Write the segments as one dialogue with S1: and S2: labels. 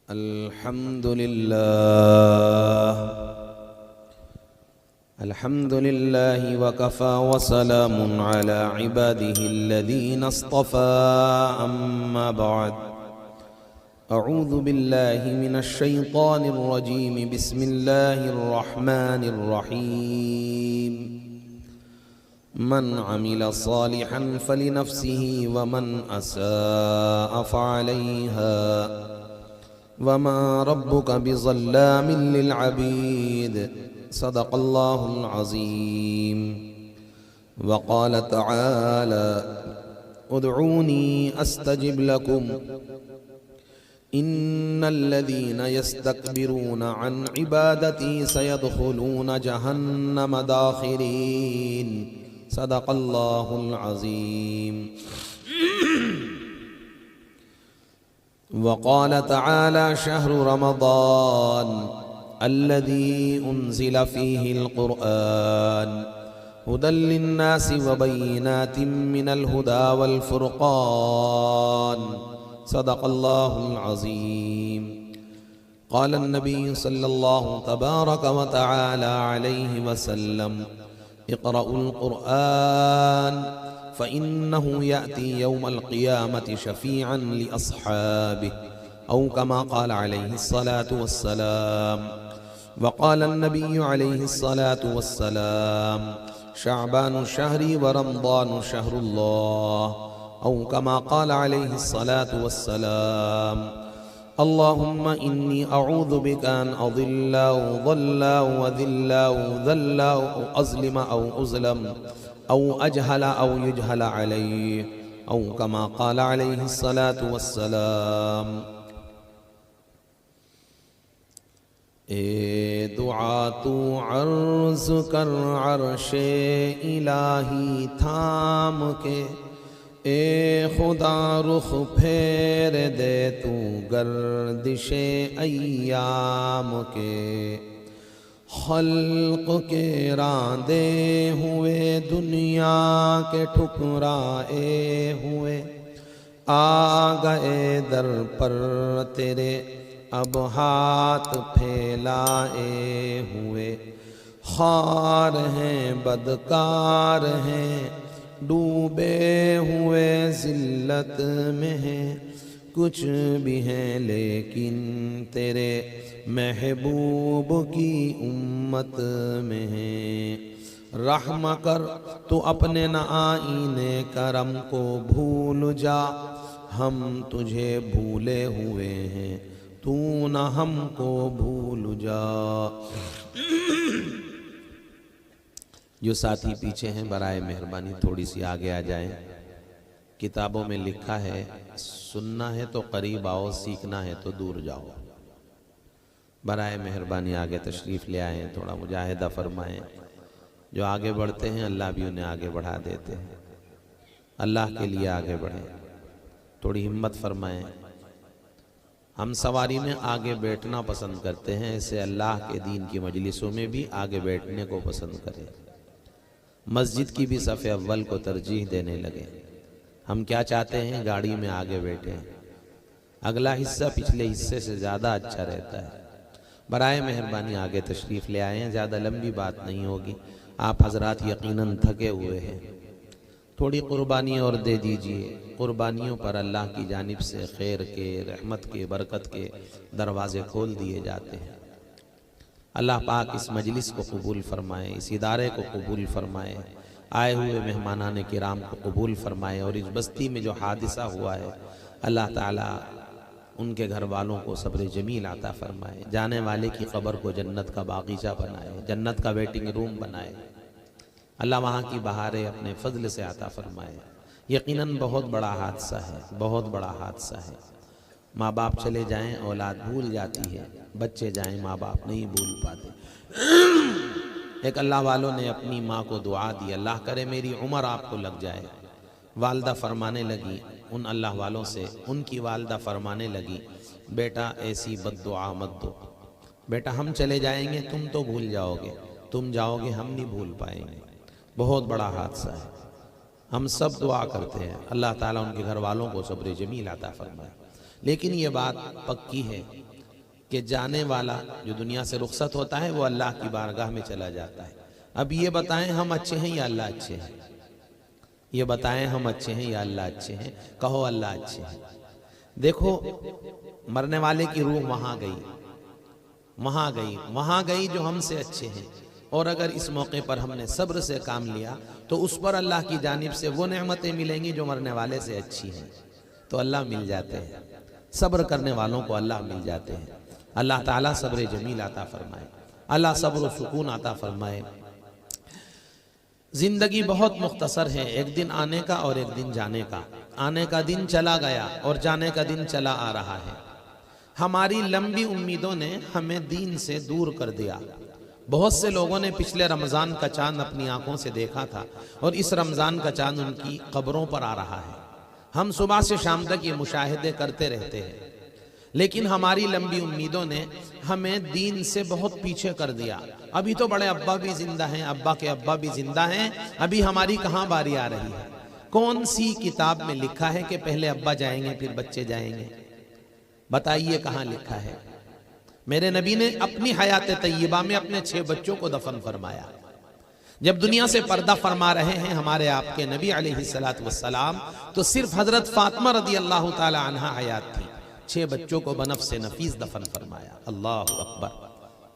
S1: الحمد لله وكفى وسلام على عباده الذين اصطفى أما بعد أعوذ بالله من الشيطان الرجيم بسم الله الرحمن الرحيم من عمل صالحا فلنفسه ومن أساء فعليها وما ربك بظلام للعبيد صدق الله العظيم. وقال تعالى ادعوني استجب لكم ان الذين يستكبرون عن عبادتي سيدخلون جهنم داخرين صدق الله العظيم. وقال تعالى شهر رمضان الذي أنزل فيه القرآن هدى للناس وبينات من الهدى والفرقان صدق الله العظيم. قال النبي صلى الله تبارك وتعالى عليه وسلم اقرأوا القرآن فإنه يأتي يوم القيامة شفيعا لأصحابه أو كما قال عليه الصلاة والسلام. وقال النبي عليه الصلاة والسلام شعبان شهري ورمضان شهر الله أو كما قال عليه الصلاة والسلام. اللهم إني أعوذ بك أن أضل أو ضل أو أذل أو ذل أو أظلم أو أظلم أو أجهل أو يجهل علي أو كما قال عليه الصلاة والسلام. اے دعا تو عرض کر عرش الہی تھام کے، اے خدا رخ پھیر دے تو گردش ایام کے، خلق کے راندے ہوئے دنیا کے ٹھکرائے ہوئے آ گئے در پر تیرے اب ہاتھ پھیلائے ہوئے، خوار ہیں بدکار ہیں ڈوبے ہوئے ذلت میں ہیں، کچھ بھی ہیں لیکن تیرے محبوب کی امت میں ہیں۔ رحم کر تو اپنے آئین کرم کو بھول جا، ہم تجھے بھولے ہوئے ہیں تو نہ ہم کو بھول جا۔ جو ساتھی پیچھے ہیں برائے مہربانی تھوڑی سی آگے آ جائیں۔ کتابوں میں لکھا ہے سننا ہے تو قریب آؤ، سیکھنا ہے تو دور جاؤ۔ برائے مہربانی آگے تشریف لے آئیں، تھوڑا مجاہدہ فرمائیں۔ جو آگے بڑھتے ہیں اللہ بھی انہیں آگے بڑھا دیتے ہیں۔ اللہ کے لیے آگے بڑھیں، تھوڑی ہمت فرمائیں۔ ہم سواری میں آگے بیٹھنا پسند کرتے ہیں، اسے اللہ کے دین کی مجلسوں میں بھی آگے بیٹھنے کو پسند کریں۔ مسجد کی بھی صف اول کو ترجیح دینے لگے۔ ہم کیا چاہتے ہیں؟ گاڑی میں آگے بیٹھیں، اگلا حصہ پچھلے حصے سے زیادہ اچھا رہتا ہے۔ برائے مہربانی آگے تشریف لے آئیں، زیادہ لمبی بات نہیں ہوگی۔ آپ حضرات یقیناً تھکے ہوئے ہیں، تھوڑی قربانی اور دے دیجئے۔ قربانیوں پر اللہ کی جانب سے خیر کے، رحمت کے، برکت کے دروازے کھول دیے جاتے ہیں۔ اللہ پاک اس مجلس کو قبول فرمائے، اس ادارے کو قبول فرمائے، آئے ہوئے مہمانان کرام کو قبول فرمائے، اور اس بستی میں جو حادثہ ہوا ہے اللہ تعالیٰ ان کے گھر والوں کو صبر جمیل عطا فرمائے، جانے والے کی قبر کو جنت کا باغیچہ بنائے، جنت کا ویٹنگ روم بنائے، اللہ وہاں کی بہاریں اپنے فضل سے عطا فرمائے۔ یقیناً بہت بڑا حادثہ ہے، بہت بڑا حادثہ ہے۔ ماں باپ چلے جائیں اولاد بھول جاتی ہے، بچے جائیں ماں باپ نہیں بھول پاتے۔ ایک اللہ والوں نے اپنی ماں کو دعا دی، اللہ کرے میری عمر آپ کو لگ جائے۔ والدہ فرمانے لگی ان اللہ والوں سے، ان کی والدہ فرمانے لگی بیٹا ایسی بد دعا مت دو، بیٹا ہم چلے جائیں گے تم تو بھول جاؤ گے، تم جاؤ گے ہم نہیں بھول پائیں گے۔ بہت بڑا حادثہ ہے۔ ہم سب دعا کرتے ہیں اللہ تعالیٰ ان کے گھر والوں کو صبر جمیل عطا فرمائے، لیکن یہ بات پکی ہے کہ جانے والا جو دنیا سے رخصت ہوتا ہے وہ اللہ کی بارگاہ میں چلا جاتا ہے۔ اب یہ بتائیں ہم اچھے ہیں یا اللہ اچھے ہیں؟ یہ بتائیں ہم اچھے ہیں یا اللہ اچھے ہیں؟ کہو اللہ اچھے ہیں۔ دیکھو مرنے والے کی روح وہاں گئی جو ہم سے اچھے ہیں، اور اگر اس موقع پر ہم نے صبر سے کام لیا تو اس پر اللہ کی جانب سے وہ نعمتیں ملیں گی جو مرنے والے سے اچھی ہیں، تو اللہ مل جاتے ہیں، صبر کرنے والوں کو اللہ مل جاتے ہیں۔ اللہ تعالیٰ صبر جمیل عطا فرمائے، اللہ صبر و سکون عطا فرمائے۔ زندگی بہت مختصر ہے، ایک دن آنے کا اور ایک دن جانے کا۔ آنے کا دن چلا گیا اور جانے کا دن چلا آ رہا ہے۔ ہماری لمبی امیدوں نے ہمیں دین سے دور کر دیا۔ بہت سے لوگوں نے پچھلے رمضان کا چاند اپنی آنکھوں سے دیکھا تھا اور اس رمضان کا چاند ان کی قبروں پر آ رہا ہے۔ ہم صبح سے شام تک یہ مشاہدے کرتے رہتے ہیں، لیکن ہماری لمبی امیدوں نے ہمیں دین سے بہت پیچھے کر دیا۔ ابھی تو بڑے ابا بھی زندہ ہیں، ابا کے ابا بھی زندہ ہیں، ابھی ہماری کہاں باری آ رہی ہے؟ کون سی کتاب میں لکھا ہے کہ پہلے ابا جائیں گے پھر بچے جائیں گے؟ بتائیے کہاں لکھا ہے؟ میرے نبی نے اپنی حیات طیبہ میں اپنے 6 بچوں کو دفن فرمایا۔ جب دنیا سے پردہ فرما رہے ہیں ہمارے آپ کے نبی علیہ السلام تو صرف حضرت فاطمہ رضی اللہ تعالی عنہ حیات تھی۔ 6 بچوں کو بنفس نفیس دفن فرمایا۔ اللہ اکبر۔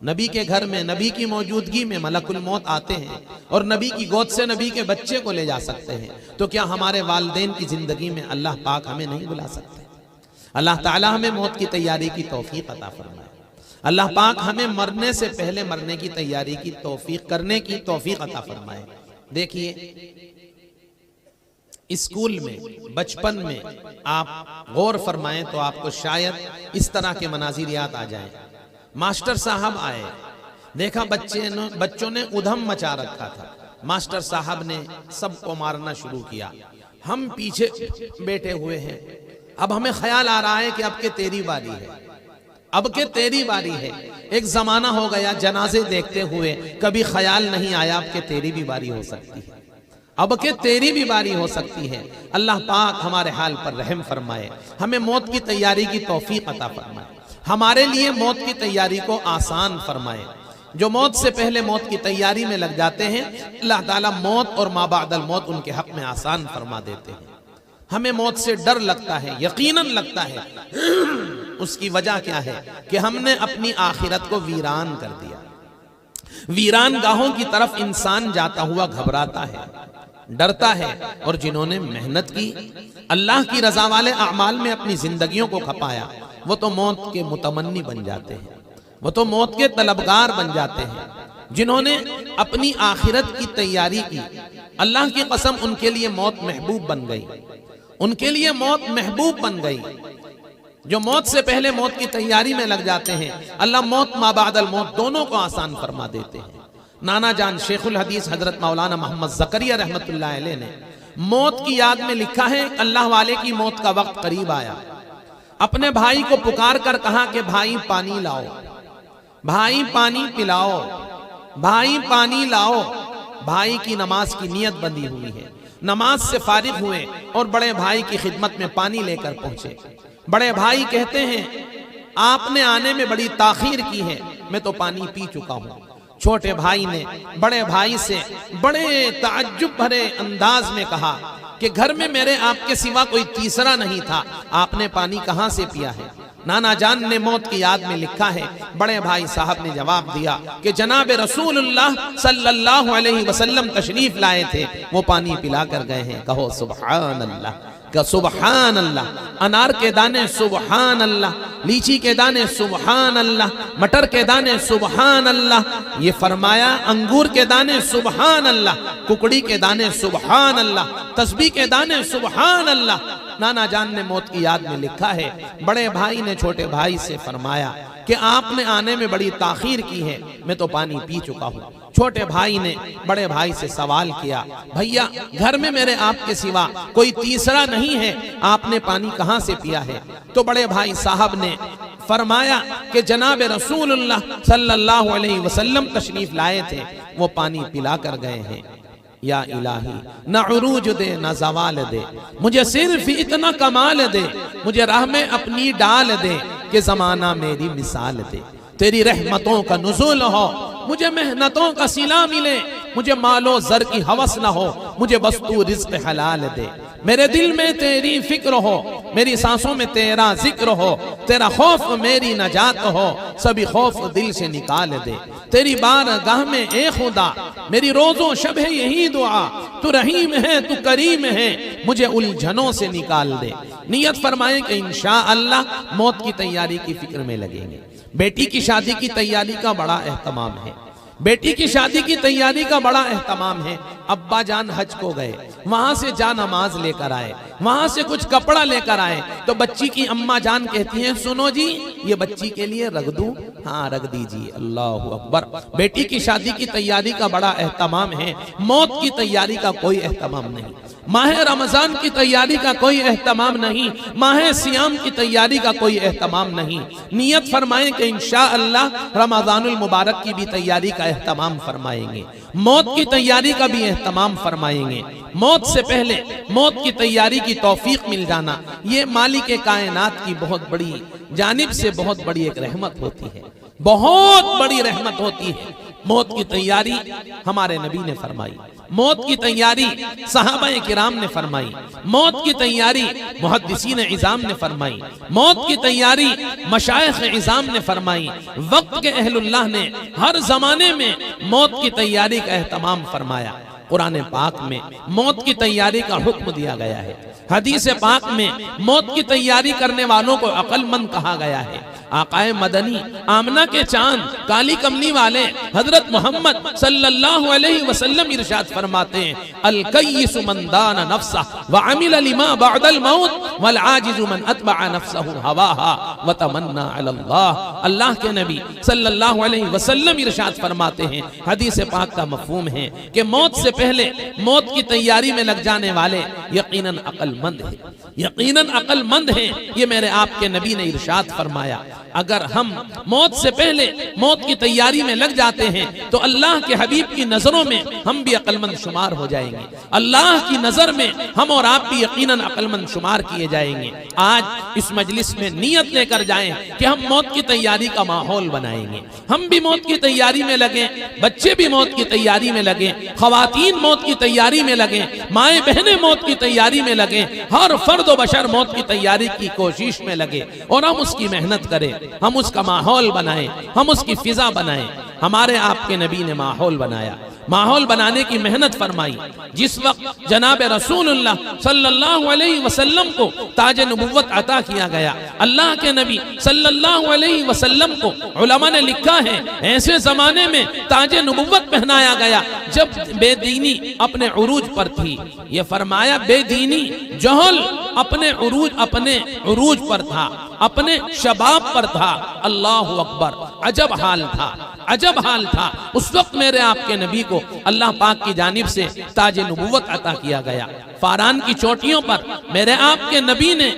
S1: نبی کے گھر میں نبی کی موجودگی میں ملک الموت آتے ہیں اور نبی کی گود سے نبی کے بچے کو لے جا سکتے ہیں، تو کیا ہمارے والدین کی زندگی میں اللہ پاک ہمیں نہیں بلا سکتے؟ اللہ تعالی ہمیں موت کی تیاری کی توفیق عطا فرمائے۔ اللہ پاک ہمیں مرنے سے پہلے مرنے کی تیاری کی توفیق کرنے کی توفیق عطا فرمائے۔ دیکھیے اسکول میں بچپن میں آپ غور فرمائیں تو آپ کو شاید اس طرح کے مناظر یاد آ جائیں۔ ماسٹر صاحب آئے، دیکھا بچوں نے ادھم مچا رکھا تھا، ماسٹر صاحب نے سب کو مارنا شروع کیا، ہم پیچھے بیٹھے ہوئے ہیں۔ اب ہمیں خیال آ رہا ہے کہ اب کہ تیری باری ہے، اب کہ تیری باری ہے۔ ایک زمانہ ہو گیا جنازے دیکھتے ہوئے، کبھی خیال نہیں آیا اب کہ تیری بھی باری ہو سکتی ہے، اب کہ تیری بھی باری ہو سکتی ہے۔ اللہ پاک ہمارے حال پر رحم فرمائے، ہمیں موت کی تیاری کی توفیق عطا فرمائے، ہمارے لیے موت کی تیاری کو آسان فرمائے۔ جو موت سے پہلے موت کی تیاری میں لگ جاتے ہیں، اللہ تعالیٰ موت اور ما بعد الموت ان کے حق میں آسان فرما دیتے ہیں۔ ہمیں موت سے ڈر لگتا ہے، یقیناً لگتا ہے۔ اس کی وجہ کیا ہے؟ کہ ہم نے اپنی آخرت کو ویران کر دیا۔ ویران گاہوں کی طرف انسان جاتا ہوا گھبراتا ہے، ڈرتا ہے، اور جنہوں نے محنت کی، اللہ کی رضا والے اعمال میں اپنی زندگیوں کو کھپایا، وہ تو موت کے متمنی بن جاتے ہیں، وہ تو موت کے طلبگار بن جاتے ہیں۔ جنہوں نے اپنی آخرت کی تیاری کی، اللہ کی قسم ان کے لیے موت محبوب بن گئی، ان کے لیے موت محبوب بن گئی۔ جو موت سے پہلے موت کی تیاری میں لگ جاتے ہیں، اللہ موت ما بعد الموت دونوں کو آسان فرما دیتے ہیں۔ نانا جان شیخ الحدیث حضرت مولانا محمد زکریا رحمت اللہ علیہ نے موت کی یاد میں لکھا ہے، اللہ والے کی موت کا وقت قریب آیا، اپنے بھائی کو پکار کر کہا کہ بھائی پانی لاؤ، بھائی پانی پلاؤ، بھائی پانی لاؤ۔ بھائی کی نماز کی نیت بندی ہوئی ہے، نماز سے فارغ ہوئے اور بڑے بھائی کی خدمت میں پانی لے کر پہنچے۔ بڑے بھائی کہتے ہیں آپ نے آنے میں بڑی تاخیر کی ہے، میں تو پانی پی چکا ہوں۔ چھوٹے بھائی نے بڑے بھائی سے بڑے تعجب بھرے انداز میں کہا کہ گھر میں میرے آپ کے سوا کوئی تیسرا نہیں تھا، آپ نے پانی کہاں سے پیا ہے؟ نانا جان نے موت کی یاد میں لکھا ہے، بڑے بھائی صاحب نے جواب دیا کہ جناب رسول اللہ صلی اللہ علیہ وسلم تشریف لائے تھے، وہ پانی پلا کر گئے ہیں۔ کہو سبحان اللہ، کہ سبحان اللہ۔ انار کے دانے سبحان اللہ، لیچی کے دانے سبحان اللہ، مٹر کے دانے سبحان اللہ، یہ فرمایا انگور کے دانے سبحان اللہ، ککڑی کے دانے سبحان اللہ، تسبیح کے دانے سبحان اللہ۔ نانا جان نے موت کی یاد میں لکھا ہے، بڑے بھائی نے چھوٹے بھائی سے فرمایا کہ آپ نے آنے میں بڑی تاخیر کی ہے، میں تو پانی پی چکا ہوں۔ چھوٹے بھائی نے بڑے بھائی سے سوال کیا، بھیا گھر میں میرے آپ کے سوا کوئی تیسرا نہیں ہے، آپ نے پانی کہاں سے پیا ہے؟ تو بڑے بھائی صاحب نے فرمایا کہ جناب رسول اللہ صلی اللہ علیہ وسلم تشریف لائے تھے، وہ پانی پلا کر گئے ہیں۔ یا الہی نہ عروج دے نہ زوال دے، مجھے صرف اتنا کمال دے، مجھے راہ میں اپنی ڈال دے، کہ زمانہ میری مثال دے، تیری رحمتوں کا نزول ہو، مجھے محنتوں کا صلہ ملے، مجھے مال و زر کی ہوس نہ ہو، مجھے وسطو رزق حلال دے، میرے دل میں تیری فکر ہو، میری سانسوں میں تیرا ذکر ہو، تیرا خوف میری نجات ہو، سبھی خوف دل سے نکال دے، تیری بارگاہ میں اے خدا میری روز و شب ہے یہی دعا، تو رحیم ہے تو کریم ہے، مجھے الجھنوں سے نکال دے۔ نیت فرمائیں کہ انشاءاللہ موت کی تیاری کی فکر میں لگیں گے۔ بیٹی کی شادی کی تیاری کا بڑا اہتمام ہے، بیٹی کی شادی کی تیاری کا بڑا اہتمام ہے۔ ابا جان حج کو گئے، وہاں سے جا نماز لے کر آئے، وہاں سے کچھ کپڑا لے کر آئے، تو بچی کی اماں جان کہتی ہیں سنو جی یہ بچی کے لیے رکھ دوں؟ ہاں رکھ دیجیے۔ اللہ اکبر۔ بیٹی کی شادی کی تیاری کا بڑا اہتمام ہے، موت کی تیاری کا کوئی اہتمام نہیں، ماہ رمضان کی تیاری کا کوئی اہتمام نہیں، ماہ سیام کی تیاری کا کوئی اہتمام نہیں۔ نیت فرمائیں کہ انشاءاللہ رمضان المبارک کی بھی تیاری کا اہتمام فرمائیں گے، موت کی تیاری کا بھی اہتمام فرمائیں گے۔ موت سے پہلے موت کی تیاری کی توفیق مل جانا یہ مالک کائنات کی بہت بڑی جانب سے بہت بڑی ایک رحمت ہوتی ہے، بہت بڑی رحمت ہوتی ہے۔ موت کی تیاری ہمارے نبی نے فرمائی، موت کی تیاری صحابہ کرام نے فرمائی، موت کی تیاری محدثین عظام نے فرمائی، موت کی تیاری مشائخ عظام نے فرمائی، وقت کے اہل اللہ نے ہر زمانے میں موت کی تیاری کا اہتمام فرمایا۔ قرآن پاک میں موت کی تیاری کا حکم دیا گیا ہے، حدیث پاک میں موت کی تیاری کرنے والوں کو عقل مند کہا گیا ہے۔ آقا مدنی آمنہ کے چاند کالی کملی والے حضرت محمد صلی اللہ علیہ وسلم ارشاد فرماتے ہیں الکیس من دان نفسہ وعمل لما بعد الموت والعاجز من اتبع نفسہ ہواہا وتمنى علی اللہ۔ اللہ کے نبی صلی اللہ علیہ وسلم ارشاد فرماتے ہیں، حدیث پاک کا مفہوم ہے کہ موت سے پہلے موت کی تیاری میں لگ جانے والے یقیناً عقل مند ہیں، یقیناً عقل مند ہیں۔ یہ میرے آپ کے نبی نے ارشاد فرمایا۔ اگر ہم موت سے پہلے موت کی تیاری میں لگ جاتے ہیں تو اللہ کے حبیب کی نظروں میں ہم بھی عقل مند شمار ہو جائیں گے، اللہ کی نظر میں ہم اور آپ بھی یقیناً عقل مند شمار کیے جائیں گے۔ آج اس مجلس میں نیت لے کر جائیں کہ ہم موت کی تیاری کا ماحول بنائیں گے، ہم بھی موت کی تیاری میں لگیں، بچے بھی موت کی تیاری میں لگیں، خواتین موت کی تیاری میں لگیں، مائیں بہنیں موت کی تیاری میں لگیں، ہر فرد و بشر موت کی تیاری کی کوشش میں لگے اور ہم اس کی محنت کریں، ہم اس کا ماحول بنائیں، ہم اس کی فضا بنائیں۔ ہمارے آپ کے نبی نے ماحول بنایا، ماحول بنانے کی محنت فرمائی۔ جس وقت جناب رسول اللہ صلی اللہ علیہ وسلم کو تاج نبوت عطا کیا گیا، اللہ کے نبی صلی اللہ علیہ وسلم کو علماء نے لکھا ہے ایسے زمانے میں تاج نبوت پہنایا گیا جب بے دینی اپنے عروج پر تھی۔ یہ فرمایا بے دینی جہل اپنے عروج پر تھا، اپنے شباب پر تھا۔ اللہ اکبر، عجب حال تھا، عجب حال تھا۔ اس وقت میرے آپ کے نبی کو اللہ پاک کی جانب سے تاج نبوت عطا کیا گیا۔ فاران کی چوٹیوں پر میرے آپ کے نبی نے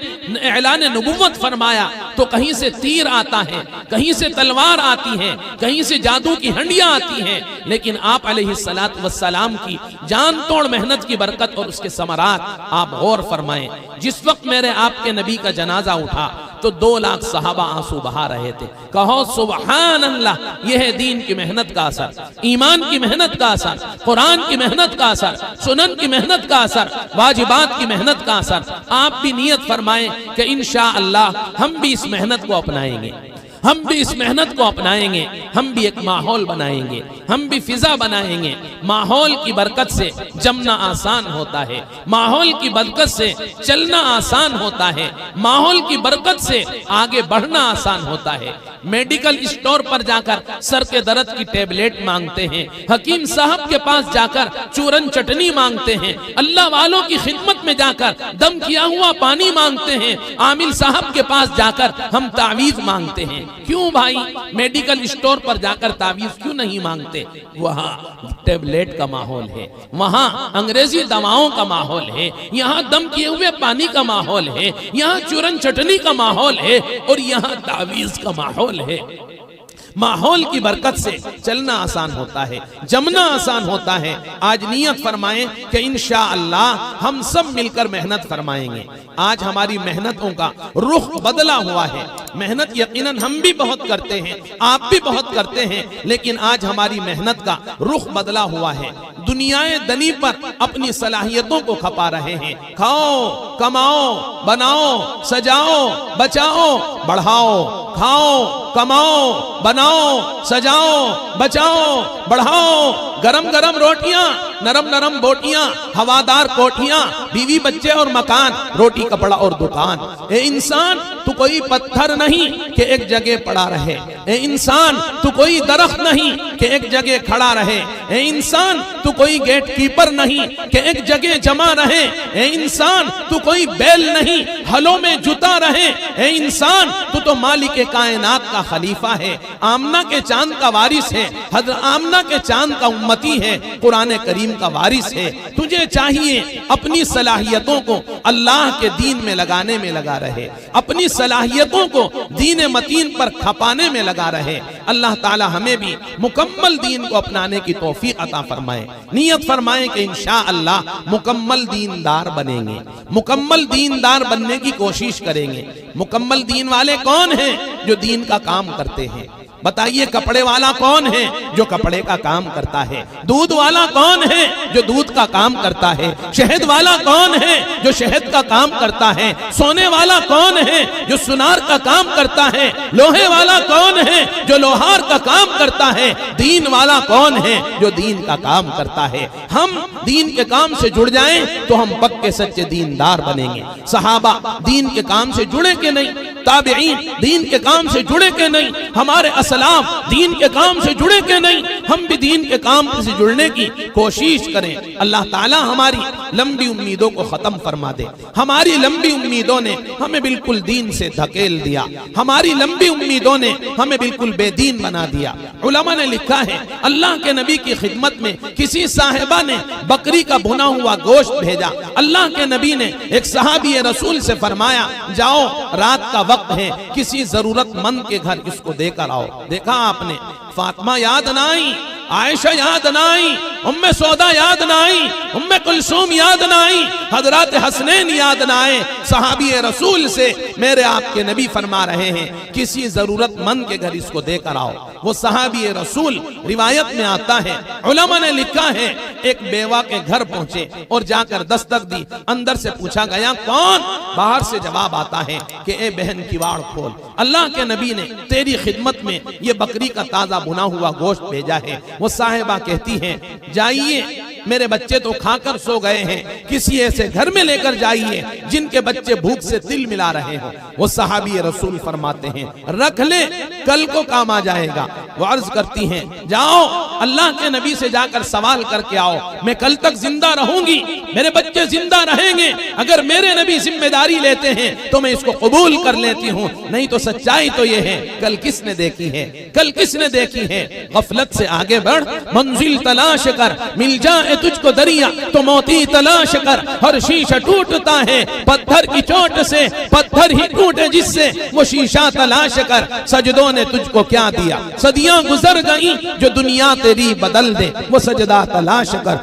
S1: اعلان نبوت فرمایا تو کہیں سے تیر آتا ہے، کہیں سے تلوار آتی ہے، کہیں سے جادو کی ہنڈیاں آتی ہیں، لیکن آپ علیہ السلام کی جان توڑ محنت کی برکت اور اس کے ثمرات آپ غور فرمائیں۔ جس وقت میرے آپ کے نبی کا جنازہ اٹھا تو 2 لاکھ صحابہ آنسو بہا رہے تھے۔ کہو سبحان اللہ، یہ ہے دین کی محنت کا اثر، ایمان کی محنت کا اثر، قرآن کی محنت کا اثر، سنن کی محنت کا اثر، واجبات کی محنت کا اثر۔ آپ بھی نیت فرمائیں کہ انشاءاللہ ہم بھی اس محنت کو اپنائیں گے، ہم بھی اس محنت کو اپنائیں گے، ہم بھی ایک ماحول بنائیں گے، ہم بھی فضا بنائیں گے۔ ماحول کی برکت سے جمنا آسان ہوتا ہے، ماحول کی برکت سے چلنا آسان ہوتا ہے، ماحول کی برکت سے آگے بڑھنا آسان ہوتا ہے۔ میڈیکل اسٹور پر جا کر سر کے درد کی ٹیبلیٹ مانگتے ہیں، حکیم صاحب کے پاس جا کر چورن چٹنی مانگتے ہیں، اللہ والوں کی خدمت میں جا کر دم کیا ہوا پانی مانگتے ہیں، عامل صاحب کے پاس جا کر ہم تعویذ مانگتے ہیں۔ کیوں بھائی میڈیکل اسٹور پر جا کر تعویذ کیوں نہیں مانگتے؟ وہاں ٹیبلیٹ کا ماحول ہے، وہاں انگریزی دواؤں کا ماحول ہے، یہاں دم کیے ہوئے پانی کا ماحول ہے، یہاں چورن چٹنی کا ماحول ہے اور یہاں تعویذ کا ماحول ہے۔ ماحول کی برکت سے چلنا آسان ہوتا ہے، جمنا آسان ہوتا ہے۔ آج نیت فرمائیں کہ انشاءاللہ ہم سب مل کر محنت فرمائیں گے۔ آج ہماری محنتوں کا رخ بدلا ہوا ہے، محنت یقیناً ہم بھی بہت کرتے ہیں، آپ بھی بہت کرتے ہیں، لیکن آج ہماری محنت کا رخ بدلا ہوا ہے۔ دنیائے دنی پر اپنی صلاحیتوں کو کھپا رہے ہیں۔ کھاؤ، کماؤ، بناؤ، سجاؤ، بچاؤ، بڑھاؤ، کھاؤ، کماؤ، بناؤ، سجاؤ، بچاؤ، بڑھاؤ، گرم گرم روٹیاں، نرم نرم بوٹیاں، ہوادار کوٹھیاں، بیوی بچے اور مکان، روٹی کپڑا اور دکان۔ اے انسان تو کوئی پتھر نہیں کہ ایک جگہ پڑا رہے، اے انسان تو کوئی درخت نہیں کہ ایک جگہ کھڑا رہے، اے انسان تو کوئی گیٹ کیپر نہیں کہ ایک جگہ جمع رہے، اے انسان تو کوئی بیل نہیں ہلوں میں جتا رہے، اے انسان تو مالک کائنات کا خلیفہ ہے، آمنہ کے چاند کا وارث ہے، حضرت آمنہ کے چاند کا امتی ہے، قرآن کریم کا وارث ہے۔ تجھے چاہیے اپنی صلاحیتوں کو اللہ کے دین میں لگانے میں لگا رہے، اپنی صلاحیتوں کو دین متین پر کھپانے میں لگا رہے۔ اللہ تعالی ہمیں بھی مکمل دین کو اپنانے کی توفیق عطا فرمائے۔ نیت فرمائے کہ انشاءاللہ مکمل دیندار بنیں گے، مکمل دیندار بننے کی کوشش کریں گے۔ مکمل دین والے کون ہیں؟ جو دین کا کام کرتے ہیں۔ بتائیے کپڑے والا کون ہے؟ جو کپڑے کا کام کرتا ہے۔ دودھ والا کون ہے؟ جو دودھ کا کام کرتا ہے۔ شہد والا کون ہے؟ جو شہد کا کام کرتا ہے۔ سونے والا کون ہے؟ جو سونار کا کام کرتا ہے۔ لوہے والا کون ہے؟ جو لوہار کا کام کرتا ہے۔ دین والا کون ہے؟ جو دین کا کام کرتا ہے۔ ہم دین کے کام سے جڑ جائیں تو ہم پکے سچے دیندار بنیں گے۔ صحابہ دین کے کام سے جڑے کہ نہیں؟ تابعین دین کے کام سے جڑے کہ نہیں؟ ہمارے اسلاف دین کے کام سے جڑے کہ نہیں؟ ہم بھی دین کے کام سے جڑنے کی کوشش کریں۔ اللہ تعالی ہماری لمبی امیدوں کو ختم فرما دے۔ ہماری لمبی امیدوں نے ہمیں بالکل دین سے دھکیل دیا، ہماری لمبی امیدوں نے ہمیں بالکل بے دین بنا دیا۔ علماء نے لکھا ہے اللہ کے نبی کی خدمت میں کسی صاحبہ نے بکری کا بھنا ہوا گوشت بھیجا۔ اللہ کے نبی نے ایک صحابی رسول سے فرمایا جاؤ رات کا وقت ہے، کسی ضرورت مند کے گھر اس کو دے کر آؤ۔ دیکھا آپ نے فاطمہ یاد نہ آئی، عائشہ یاد نہ آئی، ام سودا یاد نہ آئی، ام کلثوم یاد نہ آئی، حضرات حسنین یاد نہ آئے۔ صحابی رسول سے میرے آپ کے نبی فرما رہے ہیں کسی ضرورت مند کے گھر اس کو دے کر آؤ۔ وہ صحابی رسول روایت میں آتا ہے، علماء نے لکھا ہے ایک بیوہ کے گھر پہنچے اور جا کر دستک دی، اندر سے پوچھا گیا کون؟ باہر سے جواب آتا ہے کہ اے بہن کیواڑ کھول، اللہ کے نبی نے تیری خدمت میں یہ بکری کا تازہ بنا ہوا گوشت بھیجا ہے۔ وہ صاحبہ کہتی ہیں جائیے میرے بچے تو کھا کر سو گئے ہیں، کسی ایسے گھر میں لے کر جائیے جن کے بچے بھوک سے تل ملا رہے ہوں۔ وہ صحابی رسول فرماتے ہیں رکھ لے کل کو کام آ جائے گا۔ وہ عرض کرتی ہیں جاؤ اللہ کے نبی سے جا کر سوال کر کے آؤ، میں کل تک زندہ رہوں گی، میرے بچے زندہ رہیں گے، اگر میرے نبی ذمہ داری لیتے ہیں تو میں اس کو قبول کر لیتی ہوں، نہیں تو سچائی تو یہ ہے کل کس نے دیکھی ہے، کل کس نے دیکھی ہے۔ غفلت سے آگے بڑھ، منزل تلاش کر، مل جائے تجھ کو دریا تو موتی تلاش کر، ہر شیشہ ٹوٹتا ہے پتھر کی چوٹ سے، پتھر ہی ٹوٹے جس سے وہ شیشہ تلاش کر، سجدوں نے تجھ کو کیا دیا، صدیاں گزر گئیں جو دنیا تیری بدل دے، وہ سجدہ تلاش کر۔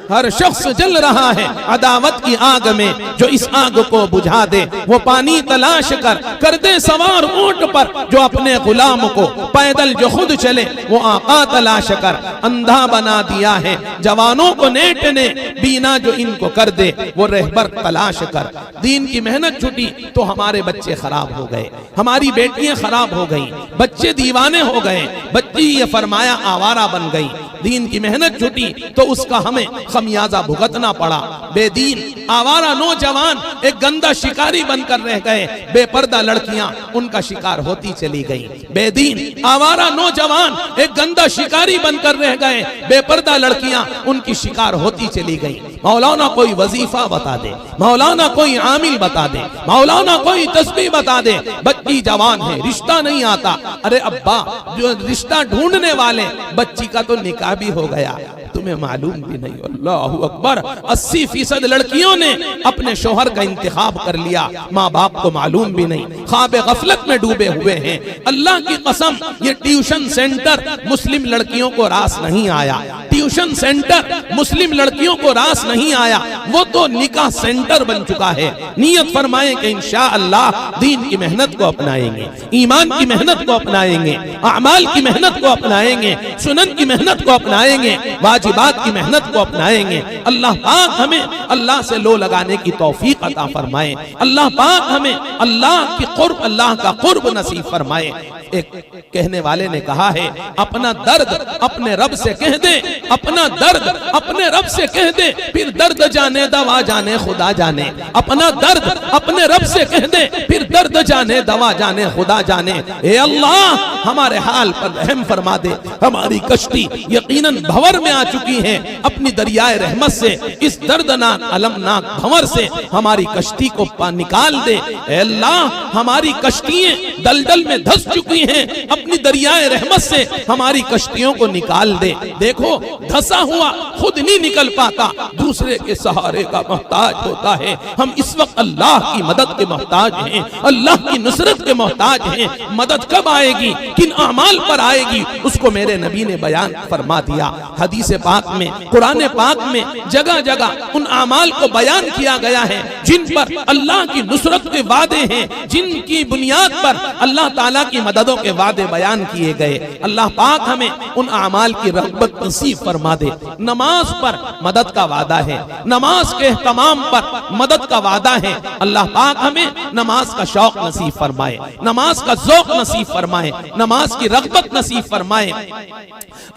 S1: ہر شخص جل رہا ہے عداوت کی آگ میں، جو اس آگ کو بجھا دے، وہ پانی تلاش کر دے سوار اونٹ پر، جو اپنے غلام کو پیدل جو خود چلے، وہ آقا تلاش کر۔ اندھا بنا دیا ہے جوانوں کو نیٹ نے، بینا جو ان کو کر دے، وہ رہبر تلاش کر۔ دین کی محنت چھٹی تو ہمارے بچے خراب ہو گئے، ہماری بیٹیاں خراب ہو گئیں، بچے دیوانے ہو گئے، بچی یہ فرمایا آوارہ بن گئی۔ دین کی محنت چھٹی تو اس کا ہمیں خمیازہ بھگتنا پڑا۔ بے دین آوارہ نوجوان ایک گندا شکاری بن کر رہ گئے، بے پردہ لڑکیاں ان کا شکار ہوتی چلی گئی۔ بے دین آوارہ نوجوان ایک گندا شکاری بن کر رہ گئے، بے پردہ لڑکیاں ان کی شکار ہوتی چلی گئی۔ مولانا کوئی وظیفہ بتا دے، مولانا کوئی عامل بتا دے، مولانا کوئی تسبیح بتا دے، بچی جوان ہے رشتہ نہیں آتا۔ ارے ابا جو رشتہ ڈھونڈنے والے، بچی کا تو نکاح بھی ہو گیا، تمہیں معلوم بھی نہیں۔ اللہ اکبر، 80% لڑکیوں نے اپنے شوہر کا انتخاب کر لیا، ماں باپ کو معلوم بھی نہیں، خواب غفلت میں ڈوبے ہوئے ہیں۔ اللہ کی قسم یہ ٹیوشن سینٹر مسلم لڑکیوں کو راس نہیں آیا، ٹیوشن سینٹر مسلم لڑکیوں کو راس نہیں آیا۔ وہ تو نکاح سینٹر بن چکا ہے. نیت فرمائیں کہ انشاءاللہ دین کی محنت کو اپنائیں گے, ایمان کی محنت کو اپنائیں گے, اعمال کی محنت کو اپنائیں گے, سنن کی محنت کو اپنائیں گے, واجبات کی محنت کو اپنائیں گے. اللہ پاک ہمیں اللہ سے لو لگانے کی توفیق عطا فرمائے. اللہ پاک ہمیں اللہ کی قرب, اللہ کا قرب نصیب فرمائے. ایک کہنے والے نے کہا ہے, اپنا درد اپنے رب سے کہہ دے, اپنا درد اپنے رب سے کہہ دے, پھر درد جانے دوا جانے خدا جانے. اپنا درد اپنے رب سے کہہ دے, پھر درد جانے دوا جانے خدا جانے. اے اللہ ہمارے حال پر رحم فرما دے. ہماری کشتی یقیناً بھور میں آ چکی ہے. اپنی دریائے رحمت سے اس دردناک المناک بھور سے ہماری کشتی کو نکال دے. اے اللہ ہماری کشتیاں دلدل میں دھس چکی ہیں, اپنی دریائے رحمت سے ہماری کشتیوں کو نکال دے. دیکھو دھسا ہوا خود نہیں نکل پاتا, دوسرے کے سہارے کا محتاج ہوتا ہے. ہم اس وقت اللہ کی مدد کے محتاج ہیں, اللہ کی نصرت کے محتاج ہیں. مدد کب آئے گی, کن اعمال پر آئے گی, اس کو میرے نبی نے بیان فرما دیا. حدیث پاک میں, قرآن پاک میں جگہ جگہ ان اعمال کو بیان کیا گیا ہے جن پر اللہ کی نصرت کے وعدے ہیں, جن کی بنیاد پر اللہ تعالیٰ کی مددوں کے وعدے بیان کیے گئے. اللہ پاک ہمیں ان اعمال کی رغبت نصیب فرما دے. نماز پر مدد کا وعدہ ہے, نماز کے اہتمام پر مدد کا وعدہ ہے. اللہ پاک ہمیں نماز کا شوق نصیب فرمائے, نماز کا ذوق نصیب فرمائے, نماز کی رغبت نصیب فرمائے.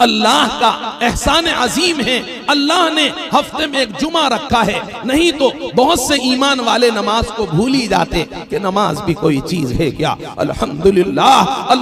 S1: اللہ کا احسان عظیم ہے, اللہ نے ہفتے میں ایک جمعہ رکھا ہے. نہیں تو بہت سے ایمان والے نماز کو بھول ہی جاتے کہ نماز بھی کوئی چیز ہے کیا. الحمدللہ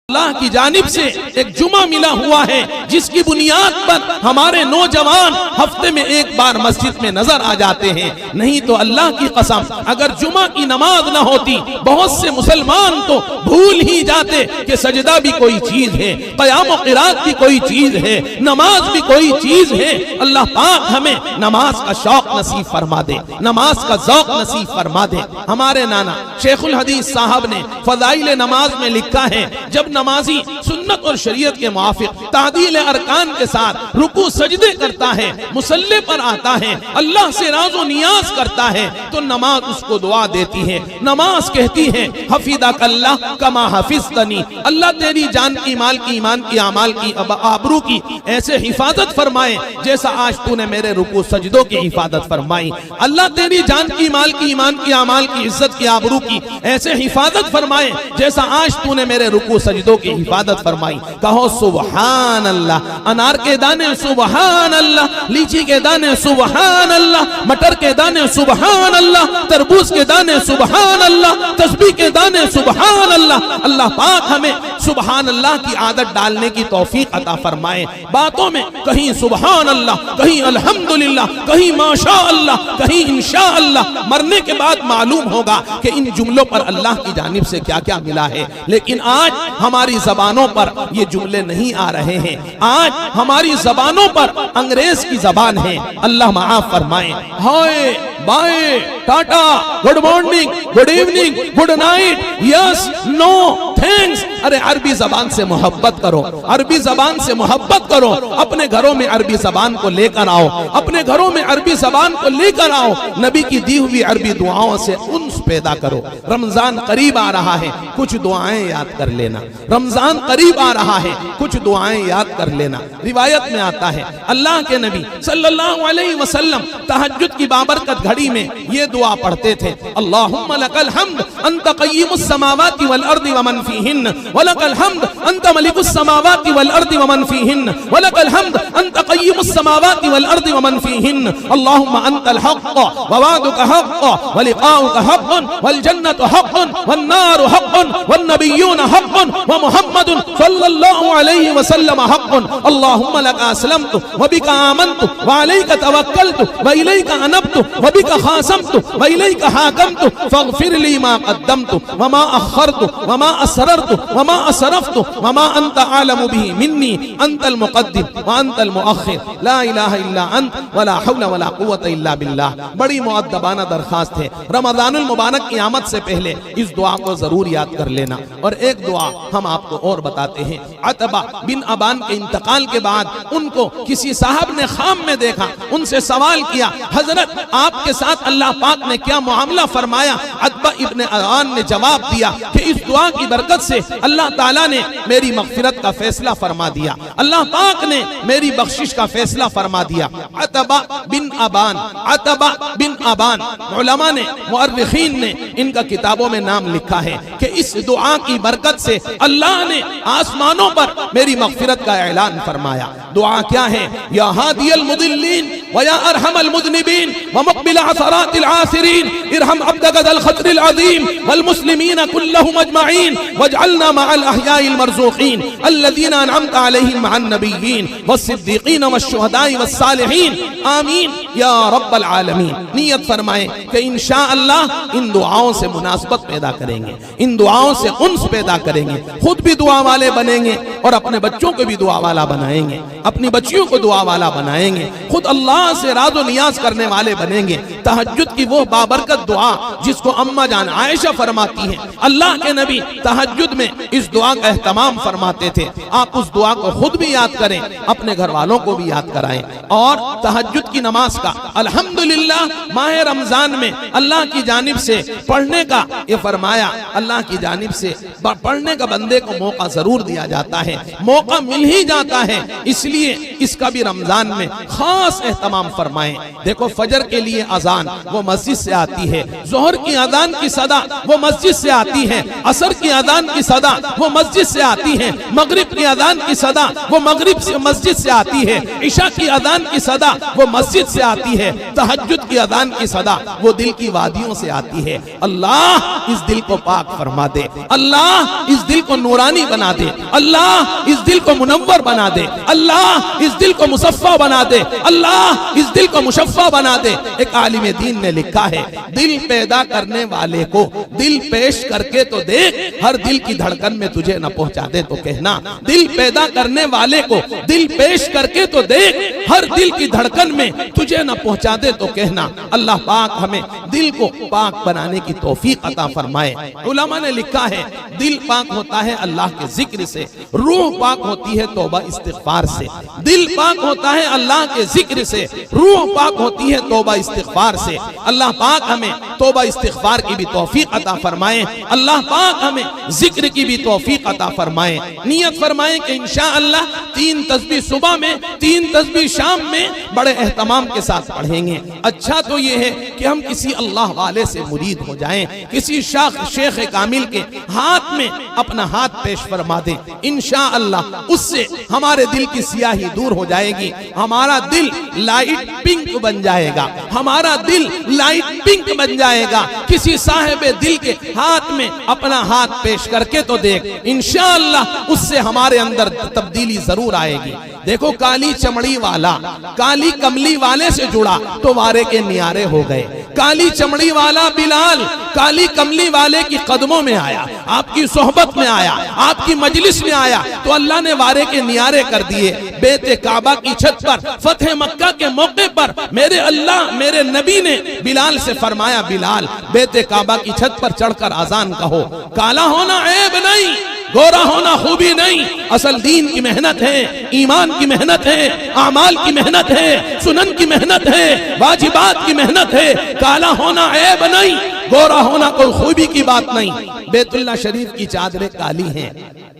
S1: اللہ کی جانب سے ایک جمعہ ملا ہوا ہے جس کی بنیاد پر ہمارے نوجوان ہفتے میں ایک بار مسجد میں نظر آ جاتے ہیں. نہیں تو اللہ کی قسم اگر جمعہ کی نماز نہ ہوتی بہت سے مسلمان تو بھول ہی جاتے کہ سجدہ بھی کوئی چیز ہے, قیام و قرات بھی کوئی چیز ہے, نماز بھی کوئی چیز ہے. اللہ پاک ہمیں نماز کا شوق نصیب فرما دے, نماز کا ذوق نصیب فرما دے. ہمارے نانا شیخ الحدیث صاحب نے فضائل نماز میں لکھا ہے, جب نمازی سنت اور شریعت کے موافق تعدیل ارکان کے ساتھ رکوع سجدے کرتا ہے, مصلی پر آتا ہے, اللہ سے راز و نیاز کرتا ہے, تو نماز اس کو دعا دیتی ہے. نماز کہتی ہے حفظک اللہ کما حفظتنی, اللہ تیری جان کی, مال کی, ایمان کی, اعمال کی, آبرو کی ایسے حفاظت فرمائے جیسا آج تو نے میرے رکوع سجدوں کی حفاظت فرمائی. اللہ تیری جان کی, مال کی, ایمان کی, اعمال کی, عزت کی, آبرو کی ایسے حفاظت فرمائے جیسا آج تو نے میرے رکوع سجدوں کی حفاظت فرمائی. کہو سبحان اللہ. انار کے دانے سبحان اللہ, لیچی کے دانے سبحان اللہ, مٹر کے دانے سبحان اللہ, تربوز کے دانے سبحان اللہ, تسبیح کے دانے سبحان اللہ. اللہ پاک ہمیں سبحان اللہ کی عادت ڈالنے کی توفیق عطا فرمائے. باتوں میں کہیں سبحان اللہ, کہیں الحمدللہ, کہیں ماشاء اللہ, کہیں انشاءاللہ. مرنے کے بعد معلوم ہوگا کہ ان جملوں پر اللہ کی جانب سے کیا کیا ملا ہے. لیکن آج ہماری زبانوں پر یہ جملے نہیں آ رہے ہیں. آج ہماری زبانوں پر انگریز کی زبان ہے. اللہ معاف فرمائیں. Hi bye tata, good morning, good evening, good night, yes, no, thanks. ارے عربی زبان سے محبت کرو, عربی زبان سے محبت کرو. اپنے گھروں میں عربی زبان کو لے کر آؤ, اپنے گھروں میں عربی زبان کو لے کر آؤ. نبی کی دی ہوئی عربی دعاؤں سے انس پیدا کرو. رمضان قریب آ رہا ہے, کچھ دعائیں یاد کر لینا. رمضان قریب آ رہا ہے, کچھ دعائیں یاد کر لینا. روایت میں آتا ہے اللہ کے نبی صلی اللہ علیہ وسلم تہجد کی بابرکت گھڑی میں یہ دعا پڑھتے تھے, اللہم لک الحمد انت قیم السماوات والارض ومن فیہن, ولک الحمد انت ملک السماوات والارض ومن فیہن, ولک الحمد انت قیم السماوات والارض ومن فیہن, اللہم انت الحق ووعدک حق ولقاؤک حق والجنت حق والنار حق والنبیون حق ومحمد صلی اللہ علیہ وسلم حق. اللہم لک اسلمت وبک آمنت وعلیک توکلت والیک انبت وبک خاصمت وإليك حاكمت فاغفر لي ما قدمت وما أخرت وما أسررت وما أسرفت وما أنت أعلم به مني أنت المقدم وأنت المؤخر لا إله إلا أنت ولا حول ولا قوة إلا بالله. بڑی مؤدبانہ درخواست ہے، رمضان المبارک کی آمد سے پہلے اس دعا کو ضرور یاد کر لینا. اور ایک دعا ہم آپ کو اور بتاتے ہیں. عتبہ بن ابان کے انتقال کے بعد ان کو کسی صاحب نے خواب میں دیکھا، ان سے سوال کیا حضرت آپ کے ساتھ اللہ پاک نے کیا معاملہ فرمایا؟ عتبہ ابن ابان نے جواب دیا کہ اس دعا کی برکت سے اللہ تعالیٰ نے میری مغفرت کا فیصلہ فرما دیا، اللہ پاک نے میری بخشش کا فیصلہ فرما دیا. عتبہ بن ابان، عتبہ بن ابان، علماء نے مؤرخین نے ان کا کتابوں میں نام لکھا ہے کہ اس دعا کی برکت سے اللہ نے آسمانوں پر میری مغفرت کا اعلان فرمایا. دعا کیا ہے؟ یا ہادی المضلین ویا ارحم المذنبین ومقبل عثرات العاثرین ارحم عبدک ذا الخطر العظیم والمسلمین کلهم اجمعین واجعلنا مع الاحیاء المرزوقین الذین انعمت علیہم مع النبیین والصدیقین والشہداء والصالحین آمین یا رب العالمین. نیت فرمائیں کہ انشاءاللہ ان دعاؤں سے مناسبت پیدا کریں گے، ان دعاؤں سے انس پیدا کریں گے، خود بھی دعا والے بنیں گے اور اپنے بچوں کو بھی دعا والا بنائیں گے، اپنی بچیوں کو دعا والا بنائیں گے، خود اللہ سے راز و نیاز کرنے والے بنیں گے. تہجد کی وہ بابرکت دعا جس کو اماں جان عائشہ فرماتی ہیں، اللہ کے نبی تہجد میں اس دعا کا اہتمام فرماتے تھے. آپ اس دعا کو خود بھی یاد کریں، اپنے گھر والوں کو بھی یاد کرائیں. اور تہجد کی نماز کا الحمدللہ ماہ رمضان میں اللہ کی جانب سے پڑھنے کا یہ فرمایا، اللہ کی جانب سے پڑھنے کا بندے کو موقع ضرور دیا جاتا ہے، موقع مل ہی جاتا ہے. اس لیے اس کا بھی رمضان میں خاص اہتمام فرمائیں. دیکھو فجر کے لیے اذان وہ مسجد سے آتی ہے، ظہر کی اذان کی صدا وہ مسجد سے آتی ہے، عصر کی اذان کی صدا وہ مسجد سے آتی ہے، مغرب کی اذان کی صدا وہ مغرب سے مسجد سے آتی ہے، عشاء کی اذان کی صدا وہ مسجد سے آتی ہے، تہجد کی اذان کی صدا وہ دل کی وادیوں سے آتی ہے. اللہ اس دل کو پاک فرما دے، اللہ اس دل کو نورانی بنا دے، اللہ اس دل کو منور بنا دے، اللہ اس دل کو مصفہ بنا دے، اللہ اس دل کو مشفہ بنا دے. ایک عالم دین نے لکھا ہے دل پیدا کرنے والے کو دل پیش کر کے تو دیکھ، ہر دل کی دھڑکن میں تجھے نہ پہنچا دے تو کہنا. دل پیدا کرنے والے کو دل پیش کر کے تو دیکھ، ہر دل کی دھڑکن میں تجھے نہ پہنچا دے تو کہنا. اللہ پاک ہمیں دل کو پاک بنانے کی توفیق عطا فرمائے. علماء نے لکھا ہے دل پاک ہوتا ہے اللہ کے ذکر سے، روح پاک ہوتی ہے توبہ استغفار سے. دل پاک ہوتا ہے اللہ کے ذکر سے، روح پاک ہوتی ہے توبہ استغفار سے. اللہ پاک ہمیں توبہ استغفار کی بھی توفیق عطا فرمائے، اللہ پاک ہمیں ذکر کی بھی توفیق عطا فرمائے. نیت فرمائیں کہ انشاءاللہ 3 تسبیح صبح میں 3 تسبیح شام میں بڑے اہتمام کے ساتھ پڑھیں گے. اچھا تو یہ ہے کہ ہم کسی اللہ والے سے مرید ہو جائیں، کسی شیخ کامل کے ہاتھ میں اپنا ہاتھ پیش فرما دیں. انشاءاللہ اس سے ہمارے دل کی سیاہی دور ہو جائے گی، ہمارا دل لائٹ پنک بن جائے گا، ہمارا دل لائٹ پنک بن جائے گا. کسی صاحب دل کے ہاتھ میں اپنا ہاتھ پیش کر کے تو دیکھ، انشاءاللہ اس سے ہمارے اندر تبدیلی ضرور آئے گی. دیکھو کالی چمڑی والا کالی کملی والے سے جڑا تو وارے کے نیارے ہو گئے. کالی چمڑی والا بلال کالی کملی والے کی قدموں میں آیا، آپ کی صحبت میں آیا، آپ کی مجلس میں آیا تو اللہ نے وارے کے نیارے کر دیے. بیت کعبہ کی چھت پر فتح مکہ کے موقع پر میرے اللہ میرے نبی نے بلال سے فرمایا بلال بیت کعبہ کی چھت پر چڑھ کر اذان کہو. کالا ہونا عیب نہیں، گورا ہونا خوبی نہیں، اصل دین کی محنت ہے، ایمان کی محنت ہے، اعمال کی محنت ہے، سنن کی محنت ہے، واجبات کی محنت ہے. کالا ہونا عیب نہیں، گورا ہونا کوئی خوبی کی بات نہیں. بیت اللہ شریف کی چادریں کالی ہیں،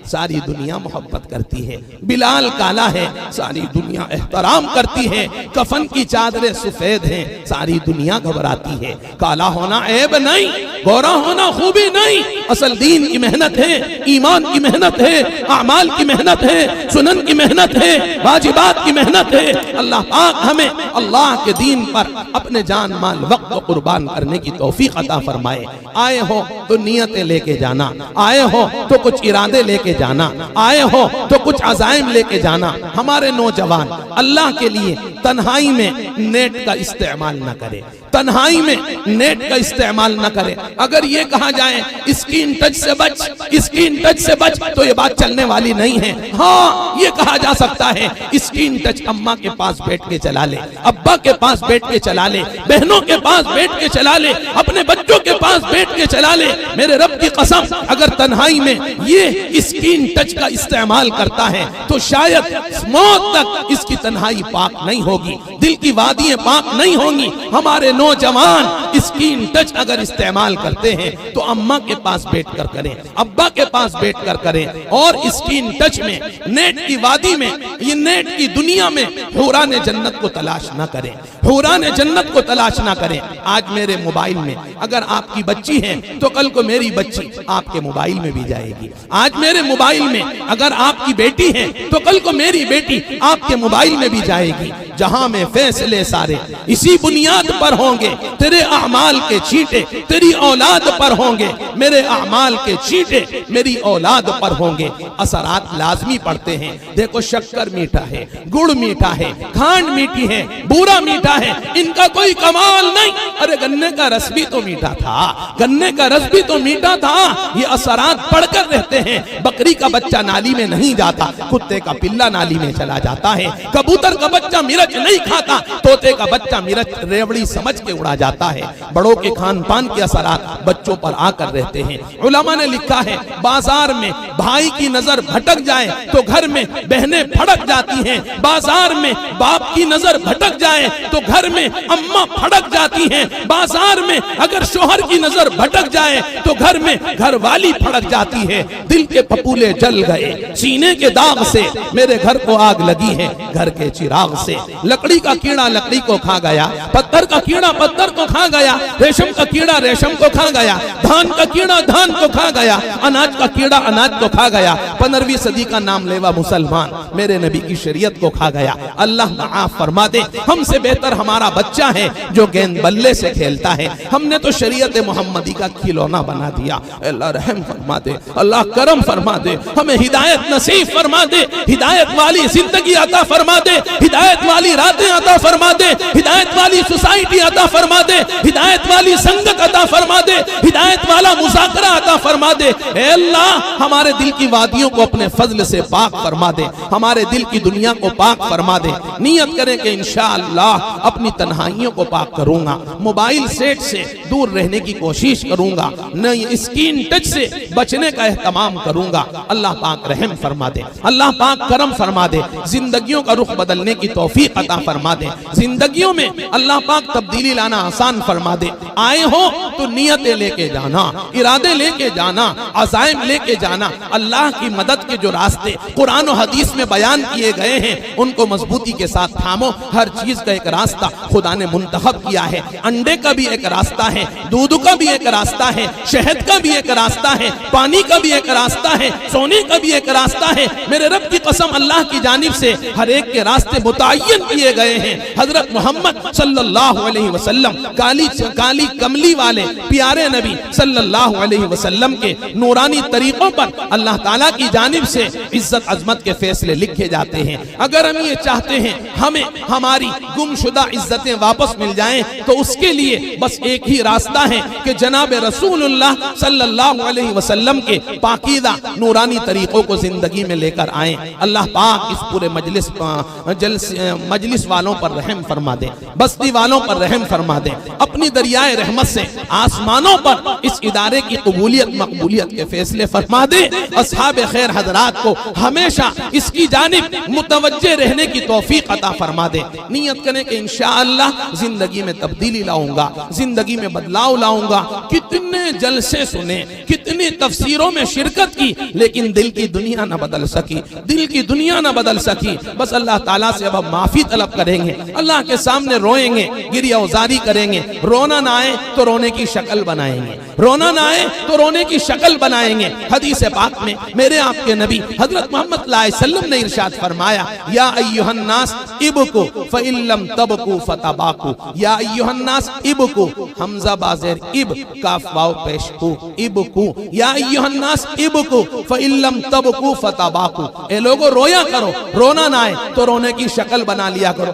S1: ساری دنیا محبت کرتی ہے. بلال کالا ہے، ساری دنیا احترام کرتی ہے. کفن کی چادریں سفید ہیں، ساری دنیا گھبراتی ہے. کالا ہونا عیب نہیں، گورا ہونا خوبی نہیں، اصل دین کی محنت ہے، ایمان کی محنت ہے، اعمال کی محنت ہے، سنن کی محنت ہے، واجبات کی محنت ہے. اللہ پاک ہمیں اللہ کے دین پر اپنے جان مال وقت و قربان کرنے کی توفیق عطا فرمائے. آئے ہو تو نیتیں لے کے جانا، آئے ہو تو کچھ ارادے لے کے جانا، آئے ہو تو کچھ عزائم لے کے جانا. ہمارے نوجوان اللہ کے لیے تنہائی میں نیٹ کا استعمال نہ کرے، تنہائی میں نیٹ کا استعمال نہ کرے. اگر یہ کہا جائے اسکرین ٹچ سے بچ، اسکرین ٹچ سے بچ، تو یہ بات چلنے والی نہیں ہے. ہاں یہ کہا جا سکتا ہے اسکرین ٹچ اماں کے پاس بیٹھ کے چلا لے، ابا کے پاس بیٹھ کے چلا لے، بہنوں کے پاس بیٹھ کے چلا لے، اپنے بچوں کے پاس بیٹھ کے چلا لے. میرے رب کی قسم اگر تنہائی میں یہ اسکرین ٹچ کا استعمال کرتا ہے تو شاید موت تک اس کی تنہائی پاک نہیں ہوگی، دل کی وادیاں پاک نہیں ہوں گی. ہمارے نوجوان اسکرین ٹچ اگر استعمال کرتے ہیں تو اماں کے پاس بیٹھ کر کریں، ابا کے پاس بیٹھ کر کریں. اور اسکرین ٹچ میں، نیٹ کی وادی میں، یہ نیٹ کی دنیا میں حوران جنت کو تلاش نہ کریں، حوران جنت کو تلاش نہ کریں. آج میرے موبائل میں اگر آپ کی بچی ہے تو کل کو میری بچی آپ کے موبائل میں بھی جائے گی. آج میرے موبائل میں اگر آپ کی بیٹی ہے تو کل کو میری بیٹی آپ کے موبائل میں بھی جائے گی. جہاں میں فیصلے سارے اسی بنیاد پر ہوں گے، تیرے اعمال کے چیٹے تیری اولاد پر ہوں گے، میرے اعمال کے چیٹے میری اولاد پر ہوں گے. اثرات لازمی پڑتے ہیں. دیکھو شکر میٹھا ہے، گڑ میٹھا ہے، کھانڈ میٹھی ہے، بورا میٹھا ہے، ان کا کوئی کمال نہیں. ارے گنے کا رس بھی تو میٹھا تھا، گنے کا رس بھی تو میٹھا تھا. یہ اثرات پڑھ کر رہتے ہیں. بکری کا بچہ نالی میں نہیں جاتا، کتے کا پلہ نالی میں چلا جاتا ہے. کبوتر کا بچہ مرچ نہیں کھاتا، طوطے کا بچہ مرچ ریوڑی سمجھ کے اڑا جاتا ہے. بڑوں کے کھان پان کے اثرات بچوں پر آ کر رہتے ہیں. علماء نے لکھا ہے بازار میں بھائی کی نظر بھٹک جائے تو گھر میں بہنیں پھڑک جاتی ہیں. بازار میں باپ کی نظر بھٹک جائے تو گھر میں اماں پھڑک جاتی ہیں. بازار میں اگر شوہر کی نظر بھٹک جائے تو گھر میں گھر والی پھڑک جاتی ہے. دل کے پھپولے جل گئے سینے کے داغ سے، میرے گھر کو آگ لگی ہے گھر کے چراغ سے. لکڑی کا کیڑا لکڑی کو کھا گیا، پتھر کا کیڑا پتھر کو کھا گیا، ریشم کا کیڑا ریشم کو کھا گیا، دھان کا کیڑا دھان کو کھا گیا، اناج کا کیڑا اناج کو کھا گیا. 15ویں صدی کا نام لیوا مسلمان میرے نبی کی شریعت کو کھا گیا. اللہ معاف فرما دے. ہم سے بہتر ہمارا بچہ ہے جو گیند بلے سے کھیلتا ہے. ہم نے تو شریعت محمدی کا کھلونا بنا دیا. اللہ رحم فرما دے، اللہ کرم فرما دے، ہمیں ہدایت نصیب فرما دے، ہدایت والی زندگی عطا فرما دے، ہدایت والی راتیں عطا فرما دے، ہدایت والی سوسائٹی عطا فرما دے، ہدایت والی سنگت عطا فرما دے، ہدایت والا مذاکرہ عطا فرما دے. اے اللہ ہمارے دل کی وادیوں کو اپنے فضل سے پاک فرما دے، ہمارے دل کی دنیا کو پاک فرما دے. نیت کریں کہ انشاءاللہ اپنی تنہائیوں کو پاک کروں گا، موبائل سیٹ سے دور رہنے کی کوشش کروں گا، نئی اسکرین ٹچ سے بچنے کا اہتمام کروں گا. اللہ پاک رحم فرما دے، اللہ پاک کرم فرما دے، زندگیوں کا رخ بدلنے کی توفیق عطا فرما دے. زندگیوں میں اللہ پاک تبدیلی لانا آسان فرما دے. آئے ہو تو نیتیں لے کے جانا، ارادے لے کے جانا، عزائم لے کے جانا. اللہ کی مدد کے جو راستے قرآن و حدیث میں بیان کیے گئے ہیں ان کو مضبوطی کے ساتھ تھامو. ہر چیز کا ایک راستہ خدا نے منتخب کیا ہے. انڈے کا بھی ایک راستہ ہے، دودھ کا بھی ایک راستہ ہے، شہد کا بھی ایک راستہ ہے، پانی کا بھی ایک راستہ ہے، سونے کا بھی ایک راستہ ہے. میرے رب کی قسم اللہ کی جانب سے ہر ایک کے راستے متعین کیے گئے ہیں. حضرت محمد صلی اللہ علیہ وسلم کالی کملی والے پیارے نبی صلی اللہ علیہ وسلم کے نورانی طریقوں پر اللہ تعالیٰ کی جانب سے عزت عظمت کے فیصلے لکھے جاتے ہیں. اگر ہم یہ چاہتے ہیں ہمیں ہماری گم شدہ عزتیں واپس مل جائیں تو اس کے لیے بس ایک ہی راستہ ہے کہ جناب رسول اللہ صلی اللہ علیہ وسلم کے پاکیزہ نورانی طریقوں کو زندگی میں لے کر آئیں. اللہ پاک اس پورے مجلس والوں پر رحم فرما دے، بستی والوں پر رحم فرما دے. اپنی دریائے رحمت سے آسمانوں پر اس ادارے کی قبولیت مقبولیت کے فیصلے فرما دے. اصحاب خیر حضرات کو ہمیشہ اس کی جانب متوجہ رہنے کی توفیق عطا فرما دے. نیت کریں کہ انشاءاللہ زندگی میں تبدیلی لاؤں گا، زندگی میں بدلاؤ لاؤں گا. کتنے جلسے سنے، کتنی تفسیروں میں شرکت کی، لیکن دل کی دنیا نہ بدل سکی، دل کی دنیا نہ بدل سکی. بس اللہ تعالیٰ سے اب ہم معافی طلب کریں گے، اللہ کے سامنے روئیں گے، گریہ وزاری کریں گے. رونا نہ آئے تو رونے کی شکل بنائیں گے، رونا نہ آئے تو رونے کی شکل بنائیں گے. حدیث پاک میں میرے آپ کے نبی حضرت محمد صلی اللہ علیہ وسلم نے ارشاد فرمایا یا ایھا الناس ابکو فإن لم تبکو فتباکو. یا ایھا الناس ابکو، حمزہ بازیر اب، کاف واو پیش کو، ابکو. یا ایھا الناس ابکو فإن لم تبکو فتباکو. اے لوگو رویا کرو، رونا نہ آئے تو رونے کی شکل بنا لیا کرو.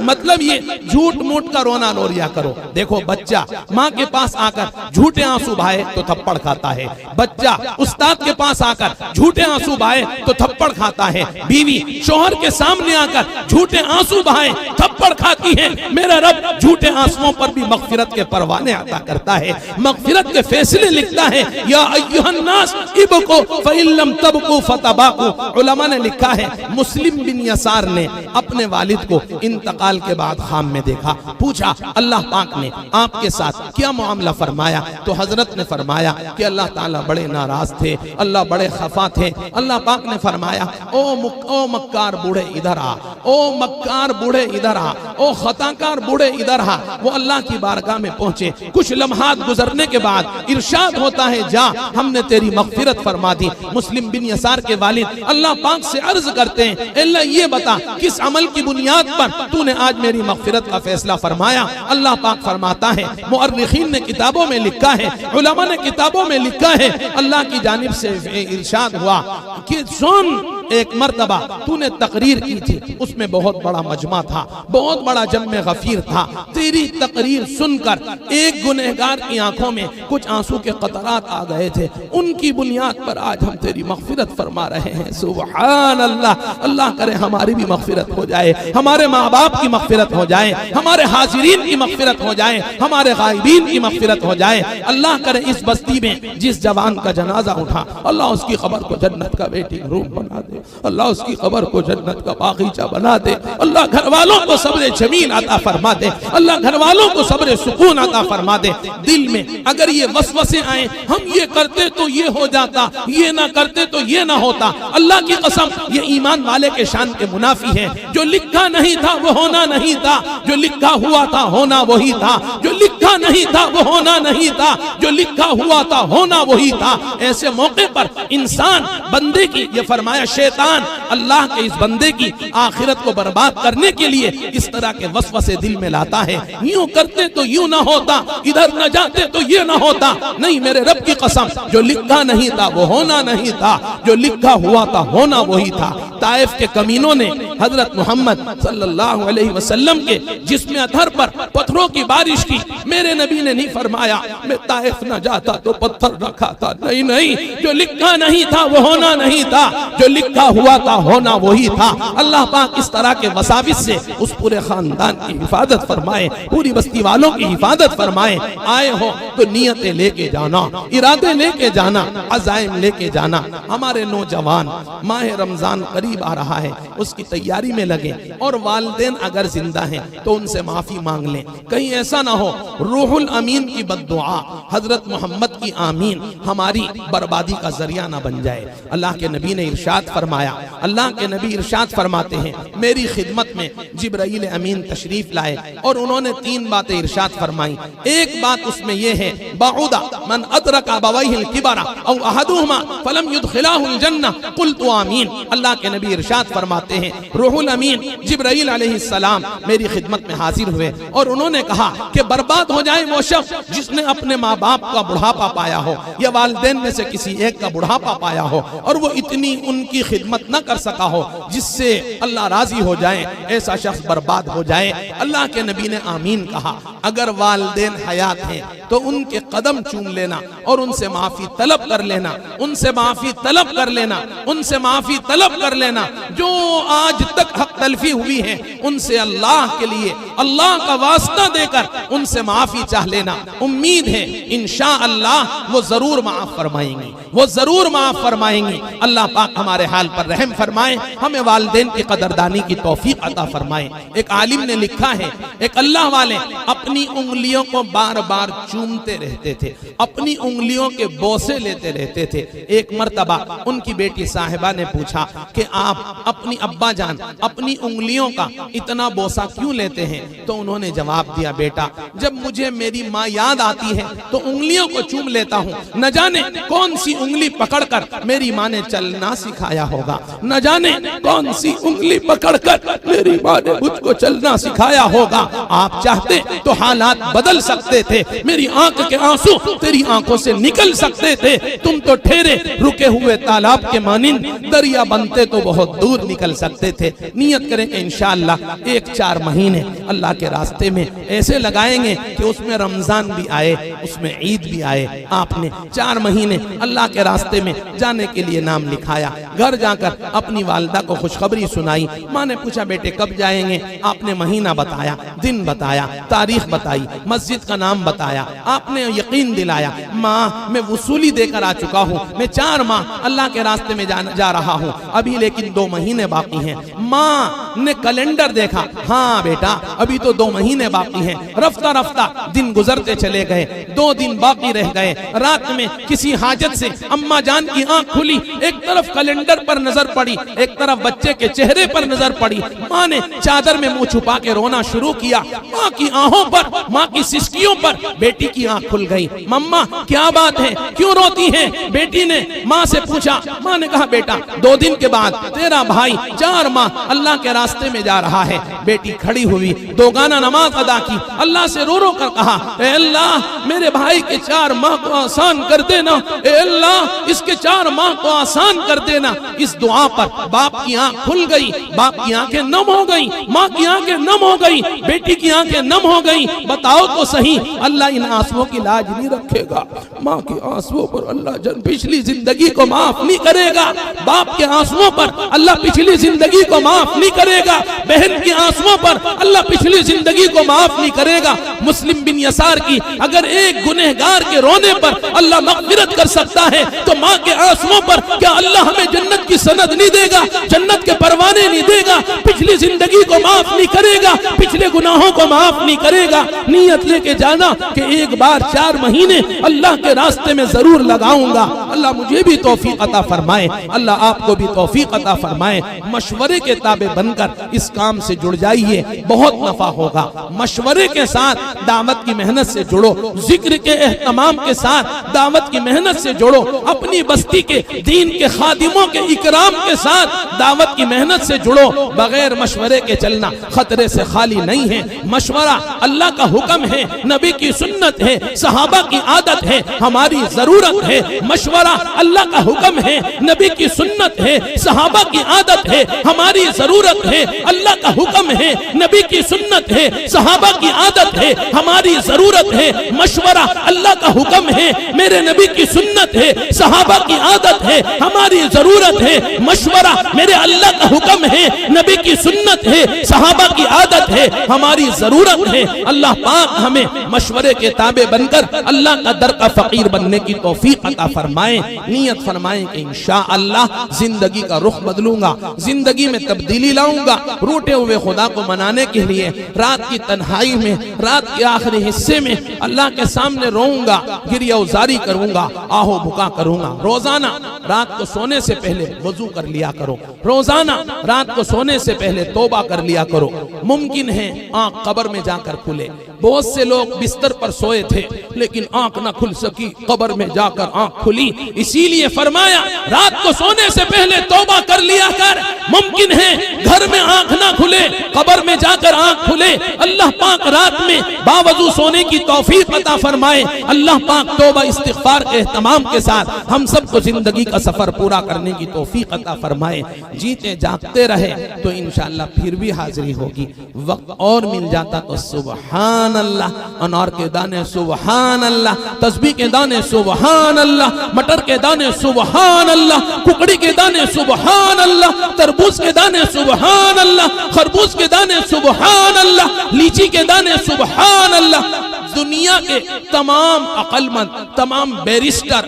S1: مطلب مطلب یہ جھوٹ موٹ کا رونا رو لیا کرو. دیکھو بچہ ماں کے پاس آ کر جھوٹے آنسو بہائے تو تھپڑ کھاتا ہے, بچہ استاد کے پاس آ کر جھوٹے آنسو بہائے تو تھپڑ کھاتا ہے, بیوی شوہر کے سامنے آ کر جھوٹے آنسو بہائے تھپڑ کھاتی ہے. میرا رب جھوٹے آنسوؤں پر بھی مغفرت کے پروانے عطا کرتا ہے, مغفرت کے فیصلے لکھتا ہے. یا ایھا الناس ابکو فإن لم تبکو فتباکو. علماء نے لکھا ہے مسلم بن یسار نے اپنے والد کو انتقال کے بعد خام میں دیکھا, پوچھا اللہ پاک نے آپ کے ساتھ کیا معاملہ فرمایا؟ تو حضرت نے فرمایا کہ اللہ تعالیٰ بڑے ناراض تھے, اللہ بڑے خفا تھے. اللہ پاک نے فرمایا او مکار بوڑھے ادھر آ, او مکار بوڑھے ادھر آ, او خطاکار بوڑھے ادھر آ. وہ اللہ کی بارگاہ میں پہنچے, کچھ لمحات گزرنے کے بعد ارشاد ہوتا ہے جا ہم نے تیری مغفرت فرما دی. مسلم بن یسار کے والد اللہ پاک سے عرض کرتے ہیں اللہ یہ بتا کس عمل کی بنیاد پر تو نے آج میری مغفرت کا فیصلہ فرمایا؟ اللہ پاک فرماتا ہے, مؤرخین نے کتابوں میں لکھا ہے, علماء نے کتابوں میں لکھا ہے, اللہ کی جانب سے ارشاد ہوا کہ سن ایک مرتبہ تو نے تقریر کی تھی, اس میں بہت بڑا مجمع تھا, بہت بڑا جمع غفیر تھا. تیری تقریر سن کر ایک گنہگار کی آنکھوں میں کچھ آنسو کے قطرات آ گئے تھے, ان کی بنیاد پر آج ہم تیری مغفرت فرما رہے ہیں. سبحان اللہ, اللہ کرے ہماری بھی مغفرت ہو جائے, ہمارے ماں باپ کی مغفرت ہو جائے, ہمارے حاضرین کی مغفرت ہو جائے, ہمارے غائبین کی مغفرت ہو جائے. اللہ کرے اس بستی میں جس جوان کا جنازہ اٹھا اللہ اس کی قبر کو جنت کا ویٹنگ روم بنا دے, اللہ اس کی قبر کو جنت کا باغیچہ بنا دے, اللہ گھر والوں کو صبر جمیل عطا فرما دے, اللہ گھر والوں کو صبر سکون عطا فرما دے. دل میں اگر یہ وسوسے آئیں ہم یہ کرتے تو یہ ہو جاتا, یہ نہ کرتے تو یہ نہ ہوتا, اللہ کی قسم یہ ایمان والے کے شان کے منافی ہے. جو لکھا نہیں تھا وہ ہونا نہیں تھا, جو لکھا ہوا تھا ہونا وہی تھا, جو لکھا نہیں تھا وہ ہونا نہیں تھا, جو لکھا ہوا تھا ہونا وہی تھا. ایسے موقع پر انسان بندے کی, یہ فرمایا شیطان اللہ کے اس بندے کی آخرت کو برباد کرنے کے لیے اس طرح کے وسوسے دل میں لاتا ہے. یوں کرتے تو یوں نہ ہوتا, ادھر نہ جاتے تو یہ نہ ہوتا. نہیں, میرے رب کی قسم جو لکھا نہیں تھا وہ ہونا نہیں تھا, جو لکھا ہوا تھا ہونا وہی تھا. طائف کے کمینوں نے حضرت محمد صلی اللہ علیہ وسلم کے جسم اطہر پر پتھروں کی بارش کی. میرے نبی نے نہیں فرمایا میں طائف نہ جاتا تو پتھر نہ کھاتا, نہیں نہیں, جو لکھا نہیں تھا وہ ہونا نہیں تھا, جو لکھا ہوا تھا ہونا وہی تھا. اللہ پاک اس طرح کے وساوس سے اس پورے خاندان کی حفاظت فرمائے, پوری بستی والوں کی حفاظت فرمائے. آئے ہو تو نیتیں لے کے جانا, ارادے لے کے جانا, عزائم لے کے جانا. ہمارے نوجوان ماہ رمضان قریب آ رہا ہے, اس کی تیاری میں لگے, اور والدین اگر زندہ ہیں تو ان سے معافی مانگ لیں. کہیں ایسا نہ ہو روح الامین کی بد دعا, حضرت محمد کی آمین ہماری بربادی کا ذریعہ نہ بن جائے. اللہ کے نبی نے ارشاد فرمایا, اللہ کے نبی ارشاد فرماتے ہیں میری خدمت میں جبرائیل امین تشریف لائے اور انہوں نے 3 باتیں ارشاد فرمائی. ایک بات اس میں یہ ہے بعود من ادرک ابویہ الکبر او احدہما فلم یدخلہ الجنہ قلت آمین. اللہ کے نبی ارشاد فرماتے ہیں روح الامین جبرائیل علیہ السلام میری خدمت میں حاضر ہوئے اور انہوں نے کہا کہ برباد ہو جائے وہ شخص جس نے اپنے ماں باپ کا بڑھاپا پایا ہو یا والدین میں سے کسی ایک کا بڑھاپا پایا ہو اور وہ اتنی ان کی خدمت نہ کر سکا ہو جس سے اللہ راضی ہو جائے, ایسا شخص برباد ہو جائے. اللہ کے نبی نے آمین کہا. اگر والدین حیات ہیں تو ان کے قدم چوم لینا اور ان سے معافی طلب کر لینا, ان سے معافی طلب کر لینا, ان سے معافی طلب کر لینا. جو آج تک حق تلفی ہوئی ہیں ان سے اللہ کے لیے اللہ کا واسطہ دے کر ان سے معافی چاہ لینا. امید ہے انشاءاللہ وہ ضرور معاف فرمائیں گی, وہ ضرور معاف فرمائیں گی. اللہ پاک ہمارے حال پر رحم فرمائے, ہمیں والدین کی قدردانی کی توفیق عطا فرمائے. ایک عالم نے لکھا ہے ایک اللہ والے اپنی انگلیوں کو بار بار چومتے رہتے تھے, اپنی انگلیوں کے بوسے لیتے رہتے تھے. ایک مرتبہ ان کی بیٹی صاحبہ نے پوچھا کہ آپ اپنی ابا جان اپنی انگلیوں کا اتنا بوسا کیوں لیتے ہیں؟ تو انہوں نے جواب دیا بیٹا جب مجھے میری ماں یاد آتی ہے تو انگلیوں کو چوم لیتا ہوں, نہ جانے کون سی انگلی پکڑ کر میری ماں نے چلنا سکھایا ہوگا، نہ جانے کون سی انگلی پکڑ کر میری ماں نے مجھ کو چلنا سکھایا ہوگا۔ آپ چاہتے تو حالات بدل سکتے تھے، میری آنکھ کے آنسو تیری آنکھوں سے نکل سکتے تھے، تم تو ٹھہرے رکے ہوئے تالاب کے مانند دریا بنتے تو بہت دور نکل سکتے تھے۔ نیت کریں کہ انشاءاللہ 1-4 مہینے اللہ کے راستے میں ایسے لگائیں گے کہ اس میں رمضان بھی آئے، اس میں عید بھی آئے۔ آپ نے 4 مہینے اللہ کے راستے میں جانے کے لیے نام لکھایا، گھر جا کر اپنی والدہ کو خوشخبری سنائی۔ ماں نے پوچھا بیٹے کب جائیں گے؟ آپ نے مہینہ بتایا، دن بتایا، تاریخ بتائی، مسجد کا نام بتایا۔ آپ نے یقین دلایا ماں میں وصولی دے کر آ چکا ہوں، میں 4 ماہ اللہ کے راستے میں جا رہا ہوں، ابھی لیکن 2 مہینے باقی ہیں۔ ماں نے کیلنڈر دیکھا، ہاں بیٹا ابھی تو 2 مہینے باقی ہیں۔ رفتہ رفتہ دن گزرتے چلے گئے، 2 دن باقی رہ گئے۔ رات میں کسی حاجت سے اماں جان کی آنکھ کھلی، ایک طرف کیلنڈر پر نظر پڑی، ایک طرف بچے کے چہرے پر نظر پڑی۔ ماں نے چادر میں منہ چھپا کے رونا شروع کیا۔ ماں کی آنکھوں پر، ماں کی سسکیوں پر بیٹی کی آنکھ کھل گئی۔ مما کیا بات ہے، کیوں روتی ہیں؟ بیٹی نے ماں سے پوچھا۔ ماں نے کہا بیٹا 2 دن کے بعد تیرا بھائی 4 ماہ اللہ کے راستے میں جا رہا ہے۔ بیٹی کھڑی ہوئی، 2 گانا نماز ادا کی، اللہ سے رو رو کر کہا اے اللہ میرے بھائی کے 4 ماہ کو آسان کر دینا، اے اللہ اس کے 4 ماہ کو آسان کر دینا۔ اس دعا پر باپ کی آنکھ کھل گئی، باپ کی آنکھیں نم ہو گئی، ماں کی آنکھیں نم ہو گئی، بیٹی کی آنکھیں نم ہو گئی۔ بتاؤ تو صحیح اللہ ان آنسوؤں کی لاج نہیں رکھے گا؟ ماں کے آنسوؤں پر اللہ پچھلی زندگی کو معاف نہیں کرے گا، باپ کے آنسوؤں پر اللہ پچھلی زندگی کو معاف نہیں کرے گا، بہن کے آنسوؤں پر اللہ پچھلی زندگی کو معاف نہیں کرے گا۔ مسلم بن یسار کی اگر ایک گنہگار کے رونے پر اللہ مغفرت کر سکتا ہے تو ماں کے آنسوؤں پر کیا اللہ ہمیں جنت کی سند نہیں دے گا، جنت کے پروانے نہیں دے گا، پچھلی زندگی کو معاف نہیں کرے گا، پچھلے گناہوں کو معاف نہیں کرے گا۔ نیت لے کے جانا کہ ایک بار 4 مہینے اللہ کے راستے میں ضرور لگاؤں گا۔ اللہ مجھے بھی توفیق عطا فرمائے، اللہ آپ کو بھی توفیق عطا فرمائے۔ مشورے کے تابع بن کر اس کام سے جڑ جائیے، بہت نفع ہوگا۔ مشورے کے ساتھ دعوت کی محنت سے جڑو، ذکر کے اہتمام کے ساتھ دعوت کی محنت سے جڑو، اپنی بستی کے دین کے خادموں کے اکرام کے ساتھ دعوت کی محنت سے جڑو۔ بغیر مشورے کے چلنا خطرے سے خالی نہیں ہے۔ مشورہ اللہ کا حکم ہے، نبی کی سنت ہے، صحابہ کی عادت ہے، ہماری ضرورت ہے۔ مشورہ اللہ کا حکم ہے، نبی کی سنت ہے، صحابہ کی عادت ہے، ہماری ضرورت ہے۔ اللہ کا حکم ہے، نبی کی سنت ہے، صحابہ کی عادت ہے، ہماری ضرورت ہے۔ مشورہ اللہ کا حکم ہے، میرے نبی کی سنت ہے، صحابہ کی عادت ہے، ہماری ضرورت ہے۔ مشورہ میرے اللہ کا حکم ہے، نبی کی سنت ہے، صحابہ کی عادت ہے، ہماری ضرورت ہے۔ اللہ پاک ہمیں مشورے کے تابع بن کر اللہ کا در کا فقیر بننے کی توفیق عطا فرمائیں۔ نیت فرمائیں کہ انشاءاللہ زندگی کا رخ بدلوں گا، زندگی میں تبدیلی لاؤں گا۔ روٹے ہوئے خدا کو منانے کے لیے رات کی تنہائی میں، رات کے آخری حصے میں اللہ کے سامنے روؤں گا، گریہ وزاری کروں گا، آہو بکا کروں گا۔ روزانہ رات کو سونے سے پہلے وضو کر لیا کرو، روزانہ رات کو سونے سے پہلے توبہ کر لیا کرو۔ ممکن ہے آنکھ قبر میں جا کر کھلے، بہت سے لوگ بستر پر سوئے تھے لیکن آنکھ نہ کھل سکی، قبر میں جا کر آنکھ کھلی۔ اسی لیے فرمایا رات کو سونے سے پہلے توبہ کر لیا کر۔ ممکن ہے گھر میں آنکھ نہ کھلے، قبر میں جا کر آنکھ کھلے۔ اللہ پاک رات میں باوضو سونے کی توفیق عطا فرمائے۔ اللہ پاک توبہ استغفار کے اہتمام کے ساتھ ہم سب کو زندگی کا سفر پورا کرنے کی توفیق عطا فرمائے۔ جیتے جاگتے رہے تو انشاءاللہ پھر بھی حاضری ہوگی، وقت اور مل جاتا تو سبحان اللہ، انار کے دانے سبحان اللہ، تسبیح کے دانے سبحان اللہ، مٹر کے دانے سبحان اللہ، ککڑی کے دانے سبحان اللہ، تربوز کے دانے سبحان اللہ، خربوز کے دانے سبحان اللہ، لیچی کے دانے سبحان اللہ۔ دنیا کے تمام عقل مند، تمام بیرسٹر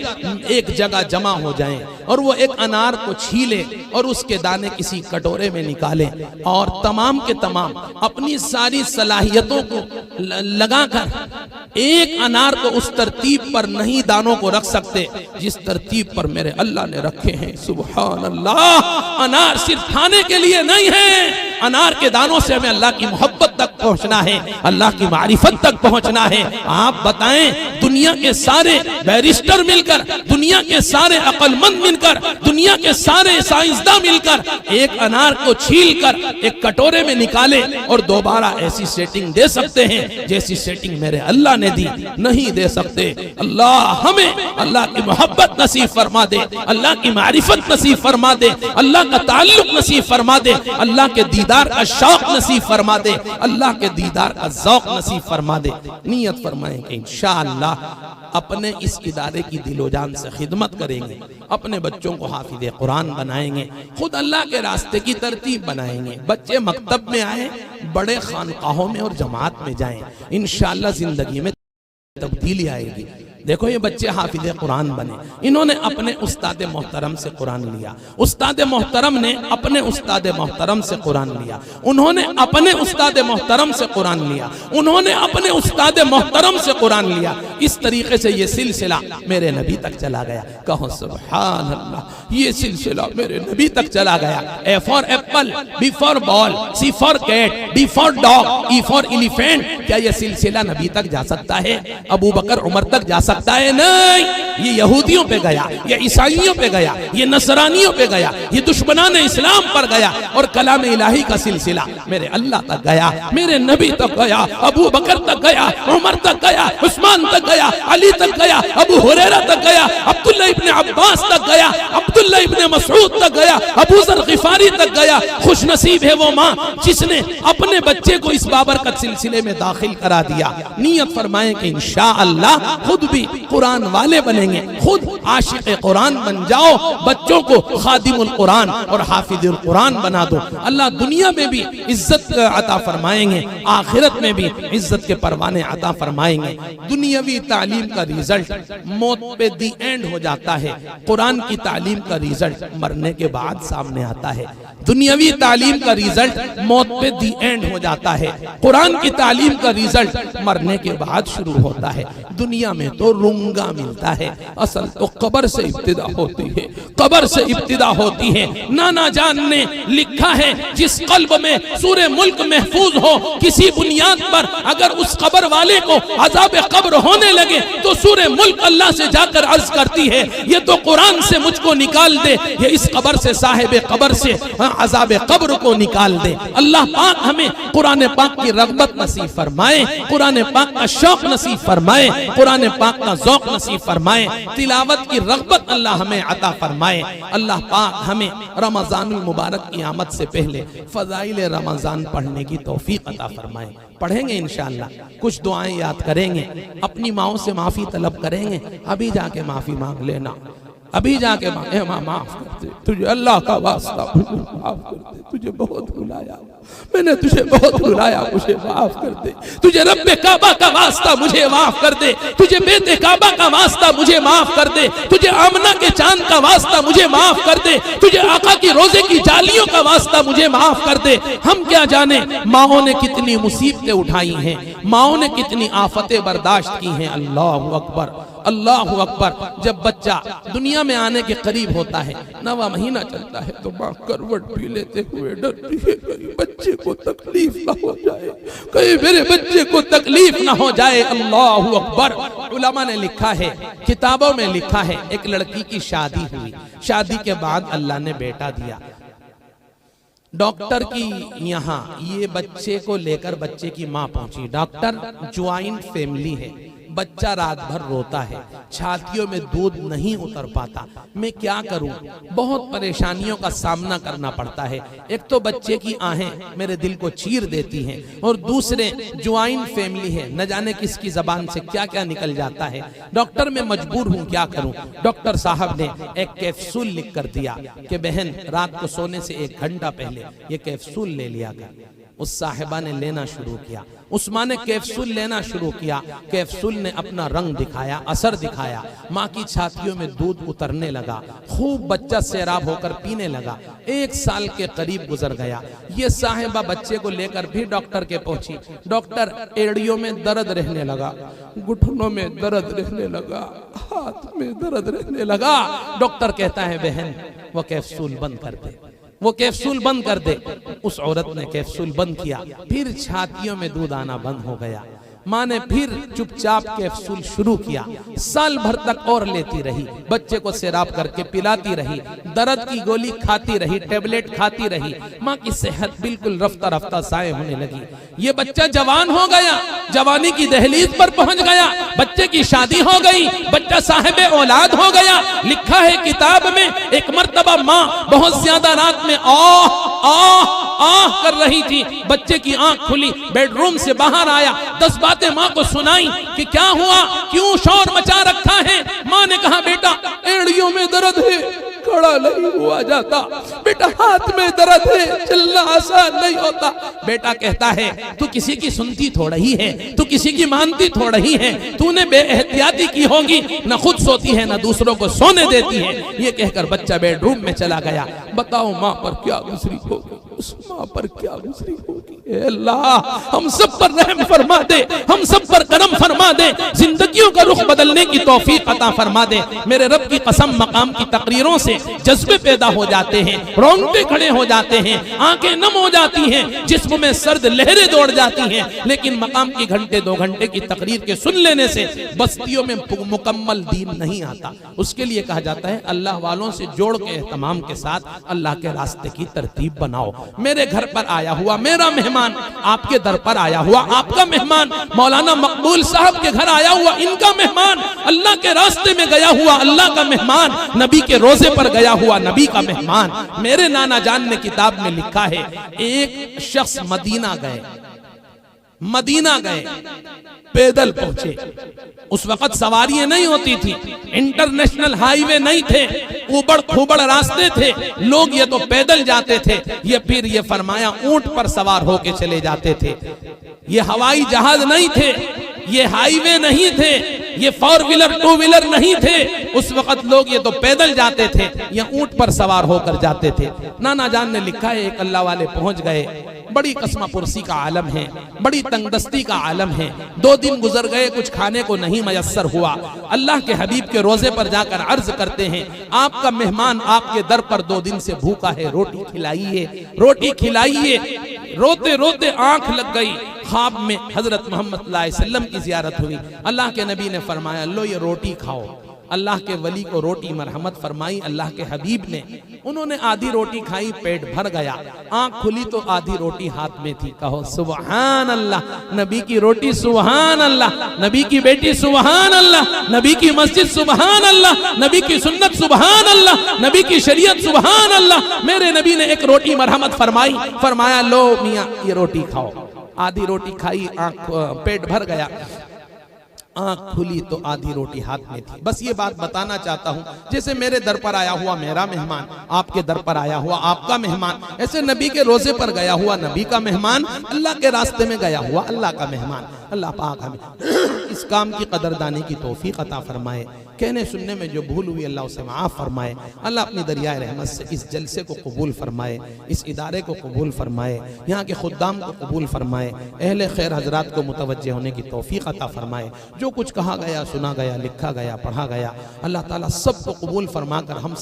S1: ایک جگہ جمع ہو جائیں اور وہ ایک انار کو چھیلے اور اس کے دانے کسی کٹورے میں نکالیں اور تمام کے تمام اپنی ساری صلاحیتوں کو لگا کر ایک انار کو اس ترتیب پر نہیں دانوں کو رکھ سکتے جس ترتیب پر میرے اللہ نے رکھے ہیں۔ سبحان اللہ۔ انار صرف کھانے کے لیے نہیں ہے، انار کے دانوں سے ہمیں اللہ کی محبت تک پہنچنا ہے، اللہ کی معرفت تک پہنچنا ہے۔ آپ بتائیں
S2: دنیا کے سارے بیرسٹر مل کر، دنیا کے سارے عقل مند مل کر، دنیا کے سارے سائنسداں مل کر ایک انار کو چھیل کر ایک کٹورے میں نکالے اور دوبارہ ایسی سیٹنگ دے سکتے ہیں جیسی سیٹنگ میرے اللہ نے دی؟ نہیں دے سکتے۔ اللہ ہمیں اللہ کی محبت نصیب فرما دے، اللہ کی معرفت نصیب فرما دے، اللہ کا تعلق نصیب فرما دے، اللہ کے دیدار کا شوق نصیب فرما دے، اللہ کے دیدار کا ذوق نصیب فرما دے۔ نیت فرمائیں کہ انشاءاللہ اپنے اس ادارے کی دل و جان سے خدمت کریں گے، اپنے بچوں کو حافظ قرآن بنائیں گے، خود اللہ کے راستے کی ترتیب بنائیں گے، بچے مکتب میں آئیں، بڑے خانقاہوں میں اور جماعت میں جائیں، انشاءاللہ زندگی میں تبدیلی آئے گی۔ دیکھو یہ بچے حافظ قرآن بنے، انہوں نے اپنے استاد محترم سے قرآن لیا، استاد محترم نے اپنے استاد محترم سے قرآن لیا، انہوں نے اپنے استاد محترم سے قرآن لیا، انہوں نے اپنے استاد محترم سے قرآن لیا۔ اس طریقے سے یہ سلسلہ میرے نبی تک چلا گیا۔ کہو سبحان اللہ، یہ سلسلہ میرے نبی تک چلا گیا۔ A for apple, B for ball, C for cat, D for dog, E for elephant. کیا یہ سلسلہ نبی تک جا سکتا ہے؟ ابو بکر عمر تک جا سکتا ہے؟ نہیں، یہ یہودیوں پہ گیا، یہ عیسائیوں پہ گیا، یہ نصرانیوں پہ گیا، یہ دشمنان اسلام پر گیا، اور کلام الہی کا سلسلہ میرے اللہ تک گیا، میرے نبی تک گیا، ابو بکر تک گیا، عمر تک گیا، عثمان تک گیا، علی تک گیا، ابو ہریرہ تک گیا، عبداللہ ابن عباس تک گیا، عبداللہ ابن مسعود تک گیا، ابو ذر غفاری تک گیا۔ خوش نصیب ہے وہ ماں جس نے اپنے بچے کو اس بابرکت سلسلے میں داخل کرا دیا۔ نیت فرمائیں کہ انشاءاللہ خود بھی قرآن والے بنیں گے، خود عاشق قرآن بن جاؤ، بچوں کو خادم القرآن اور حافظ القرآن بنا دو۔ اللہ دنیا میں بھی عزت عطا فرمائیں گے، آخرت میں بھی عزت کے پروانے عطا فرمائیں گے۔ دنیاوی تعلیم کا ریزلٹ موت پہ دی اینڈ ہو جاتا ہے، قرآن کی تعلیم کا ریزلٹ مرنے کے بعد سامنے آتا ہے۔ دنیاوی تعلیم کا ریزلٹ موت پہ دی اینڈ ہو جاتا ہے، قرآن کی تعلیم کا ریزلٹ مرنے کے بعد شروع ہوتا ہے۔ دنیا میں تو رنگا ملتا ہے، اصل تو قبر سے ابتدا ہوتی ہے، قبر سے ابتدا ہوتی ہے۔ نانا جان نے لکھا ہے جس قلب میں سورہ ملک محفوظ ہو، کسی بنیاد پر اگر اس قبر والے کو عذاب قبر ہونے لگے تو سورہ ملک اللہ سے جا کر عرض کرتی ہے یہ تو قرآن سے مجھ کو نکال دے، یہ اس قبر سے صاحب قبر سے عذاب قبر کو نکال دے۔ اللہ پاک ہمیں قرآن پاک کی رغبت نصیب فرمائے، قرآن پاک کا شوق نصیب فرمائے، قرآن پاک کا ذوق نصیب فرمائے، تلاوت کی رغبت اللہ ہمیں عطا فرمائے۔ اللہ پاک ہمیں رمضان المبارک کی آمد سے پہلے فضائل رمضان پڑھنے کی توفیق عطا فرمائے۔ پڑھیں گے انشاءاللہ، کچھ دعائیں یاد کریں گے، اپنی ماؤں سے معافی طلب کریں گے، ابھی جا کے معافی مانگ لینا، ابھی جا کے اے ماں معاف کر دے، تجھے اللہ کا واسطہ مجھے معاف کر دے، تجھے بہت بلایا، میں نے تجھے بہت بلایا، مجھے معاف کر دے، تجھے رب کعبہ کا واسطہ مجھے معاف کر دے، تجھے بیت کعبہ کا واسطہ مجھے معاف کر دے، تجھے آمنہ کے چاند کا واسطہ مجھے معاف کر دے، تجھے آقا کی روزے کی جالیوں کا واسطہ مجھے معاف کر دے۔ ہم کیا جانے ماؤں نے کتنی مصیبتیں اٹھائی ہیں، ماؤں نے کتنی آفتیں برداشت کی ہیں۔ اللہ اکبر، اللہ اکبر۔ جب بچہ دنیا میں آنے کے قریب ہوتا ہے، 9واں مہینہ چلتا ہے تو ماں کروٹ بھی لیتے ہوئے ڈرتی ہے کہیں بچے کو تکلیف نہ ہو جائے، کہیں میرے بچے کو تکلیف نہ ہو جائے۔ اللہ اکبر۔ علماء نے لکھا ہے، کتابوں میں لکھا ہے، ایک لڑکی کی شادی ہوئی، شادی کے بعد اللہ نے بیٹا دیا، ڈاکٹر کی یہاں یہ بچے کو لے کر بچے کی ماں پہنچی، ڈاکٹر جوائنٹ فیملی ہے، بچہ رات بھر روتا ہے، چھاتیوں میں دودھ نہیں اتر پاتا، میں کیا کروں؟ بہت پریشانیوں کا سامنا کرنا پڑتا ہے۔ ایک تو بچے کی آہیں میرے دل کو چیر دیتی ہیں، اور دوسرے جوائنٹ فیملی ہے، نہ جانے کس کی زبان سے کیا کیا نکل جاتا ہے۔ ڈاکٹر میں مجبور ہوں، کیا کروں؟ ڈاکٹر صاحب نے ایک کیپسول لکھ کر دیا کہ بہن رات کو سونے سے 1 گھنٹہ پہلے یہ کیپسول لے لیا کر۔ اس صاحبہ نے لینا شروع کیا، اس ماں نے کیپسول لینا شروع کیا، کیپسول نے اپنا رنگ دکھایا، اثر دکھایا، ماں کی چھاتیوں میں دودھ اترنے لگا، خوب بچہ سیراب ہو کر پینے لگا۔ 1 سال کے قریب گزر گیا، یہ صاحبہ بچے کو لے کر بھی ڈاکٹر کے پہنچی، ڈاکٹر ایڑیوں میں درد رہنے لگا، گھٹنوں میں درد رہنے لگا، ہاتھ میں درد رہنے لگا۔ ڈاکٹر کہتا ہے بہن وہ کیپسول بند کر دے، وہ کیپسول بند کر دے۔ اس عورت نے کیپسول بند کیا، پھر چھاتیوں میں دودھ آنا بند ہو گیا۔ ماں نے پھر چپ چاپ کیپسول شروع کیا، سال بھر تک اور لیتی رہی، بچے کو سیراب کر کے پلاتی رہی، درد کی گولی کھاتی رہی، ٹیبلٹ کھاتی رہی، ماں کی صحت بالکل رفتہ رفتہ ضائع ہونے لگی۔ یہ بچہ جوان ہو گیا، جوانی کی دہلیز پر پہنچ گیا، بچے کی شادی ہو گئی، بچہ صاحب اولاد ہو گیا۔ لکھا ہے کتاب میں ایک مرتبہ ماں بہت زیادہ رات میں آہ کر رہی تھی، بچے کی آنکھ کھلی، بیڈ روم سے باہر آیا، 10 باتیں ماں کو سنائی کہ کیا ہوا، کیوں شور مچا رکھا ہے۔ ماں نے کہا بیٹا ایڑیوں میں درد ہے، کھڑا نہیں ہوا جاتا، بیٹا ہاتھ میں درد ہے، چلنا آسان نہیں ہوتا۔ بیٹا کہتا ہے تو کسی کی سنتی تھوڑا ہی ہے، تو کسی کی مانتی تھوڑا ہی ہے، تو نے بے احتیاطی کی ہوگی، نہ خود سوتی ہے نہ دوسروں کو سونے دیتی ہے۔ یہ کہہ کر بچہ بیڈ روم میں چلا گیا۔ بتاؤ ماں پر کیا گزری ہوگی، اس ماں پر کیا گزری ہوگی۔ اے اللہ ہم سب پر رحم فرما دے، ہم سب پر کرم فرما دے، زندگیوں کا رخ بدلنے کی توفیق عطا فرما دے۔ میرے رب کی قسم مقام کی تقریروں سے جذبے پیدا ہو جاتے ہیں، رونگٹے کھڑے ہو جاتے ہیں، آنکھیں نم ہو جاتی ہیں، جسم میں سرد لہریں دوڑ جاتی ہیں، لیکن مقام کی گھنٹے 2 گھنٹے کی تقریر کے سن لینے سے بستیوں میں مکمل دین نہیں آتا۔ اس کے لیے کہا جاتا ہے اللہ والوں سے جوڑ کے اہتمام کے ساتھ اللہ کے راستے کی ترتیب بناؤ۔ میرے گھر پر آیا ہوا میرا مہمان، آپ کے در پر آیا ہوا آپ کا مہمان، مولانا مقبول صاحب کے گھر آیا ہوا ان کا مہمان، اللہ کے راستے میں گیا ہوا اللہ کا مہمان، نبی کے روزے پر گیا ہوا نبی کا مہمان۔ میرے نانا جان نے کتاب میں لکھا ہے ایک شخص مدینہ گئے، پیدل پہنچے۔ اس وقت سواریاں نہیں ہوتی تھی، انٹرنیشنل ہائی وے نہیں تھے، اوبڑ کھوبڑ راستے تھے، لوگ یہ تو پیدل جاتے تھے، یہ پھر یہ فرمایا اونٹ پر سوار ہو کے چلے جاتے تھے۔ یہ ہوائی جہاز نہیں تھے، یہ ہائی وے نہیں تھے، یہ 4 ویلر 2 ویلر نہیں تھے، اس وقت لوگ یہ تو پیدل جاتے تھے یا اونٹ پر سوار ہو کر جاتے تھے۔ نانا جان نے لکھا ہے ایک اللہ والے پہنچ گئے، بڑی قسمہ پرسی کا عالم ہے، بڑی تنگ دستی کا عالم ہے، 2 دن گزر گئے، کچھ کھانے کو نہیں میسر ہوا۔ اللہ کے حبیب کے روزے پر جا کر عرض کرتے ہیں آپ کا مہمان آپ کے در پر 2 دن سے بھوکا ہے، روٹی کھلائیے، روٹی کھلائیے۔ روتے روتے آنکھ لگ گئی، خواب میں حضرت محمد صلی اللہ علیہ وسلم کی زیارت ہوئی، اللہ کے نبی نے فرمایا لو یہ روٹی کھاؤ۔ اللہ کے ولی کو روٹی مرحمت فرمائی اللہ کے حبیب نے، انہوں نے آدھی روٹی کھائی، پیٹ بھر گیا، آنکھ کھلی تو آدھی روٹی ہاتھ میں تھی۔ کہو سبحان اللہ، نبی کی روٹی سبحان اللہ، نبی کی بیٹی سبحان اللہ، نبی کی مسجد سبحان اللہ، نبی کی سنت سبحان اللہ، نبی کی شریعت سبحان اللہ۔ میرے نبی نے ایک روٹی مرحمت فرمائی، فرمایا لو میاں یہ روٹی کھاؤ۔ آدھی روٹی کھائی، پیٹ بھر گیا، آنکھ کھلی تو آدھی روٹی ہاتھ میں تھی۔ بس یہ بات بتانا چاہتا ہوں جیسے میرے در پر آیا ہوا میرا مہمان، آپ کے در پر آیا ہوا آپ کا مہمان، ایسے نبی کے روزے پر گیا ہوا نبی کا مہمان، اللہ کے راستے میں گیا ہوا اللہ کا مہمان۔ اللہ پاک ہمیں اس کام کی قدردانی کی توفیق عطا فرمائے، کہنے سننے میں جو بھول ہوئی اللہ اسے معاف فرمائے۔ اللہ اپنی دریائے رحمت سے اس جلسے کو قبول فرمائے، اس ادارے کو قبول فرمائے، یہاں کے خدام کو قبول فرمائے، اہل خیر حضرات کو متوجہ ہونے کی توفیق عطا فرمائے۔ جو کچھ کہا گیا، سنا گیا، لکھا گیا، پڑھا گیا، اللہ تعالیٰ سب کو قبول فرما کر ہم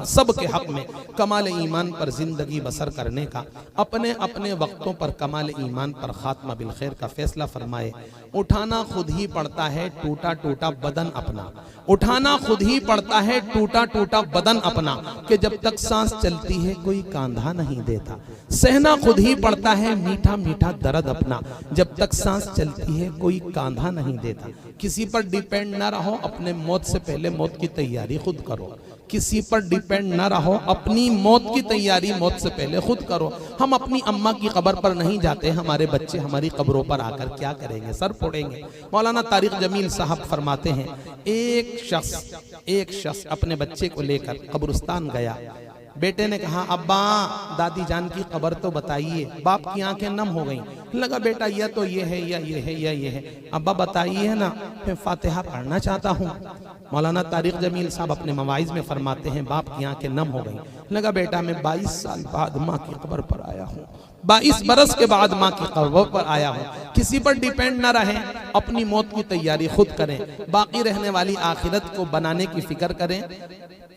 S2: سب کے حق میں کمال ایمان پر زندگی بسر کرنے کا، اپنے اپنے وقتوں پر کمال ایمان پر خاتمہ بالخیر کا فیصلہ فرمائے۔ اٹھانا خود ہی پڑتا ہے ٹوٹا ٹوٹا بدن اپنا، اٹھانا خود ہی پڑتا ہے ٹوٹا ٹوٹا بدن اپنا، کہ جب تک سانس چلتی ہے کوئی کاندھا نہیں دیتا۔ سہنا خود ہی پڑتا ہے میٹھا میٹھا درد اپنا، جب تک سانس چلتی ہے کوئی کاندھا نہیں دیتا۔ کسی پر ڈیپینڈ نہ رہو، اپنے موت سے پہلے موت کی تیاری خود کرو۔ کسی پر ڈیپینڈ نہ رہو، اپنی موت کی تیاری موت سے پہلے خود کرو۔ ہم اپنی اماں کی قبر پر نہیں جاتے، ہمارے بچے ہماری قبروں پر آ کر کیا کریں گے؟ سر پھوڑیں گے۔ مولانا طارق جمیل صاحب فرماتے ہیں ایک شخص اپنے بچے کو لے کر قبرستان گیا، بیٹے نے کہا ابا دادی جان کی قبر تو بتائیے، باپ کی آنکھیں نم ہو گئیں، لگا بیٹا یا تو یہ ہے یا یہ ہے یا یہ ہے، ابا بتائیے نا، میں فاتحہ پڑھنا چاہتا ہوں۔ مولانا طارق جمیل صاحب اپنے مواعظ میں فرماتے ہیں باپ کی آنکھیں نم ہو گئیں، لگا بیٹا میں 22 سال بعد ماں کی قبر پر آیا ہوں، 22 برس کے بعد ماں کی قبر پر آیا ہوں۔ کسی پر ڈیپینڈ نہ رہیں، اپنی موت کی تیاری خود کریں، باقی رہنے والی آخرت کو بنانے کی فکر کریں،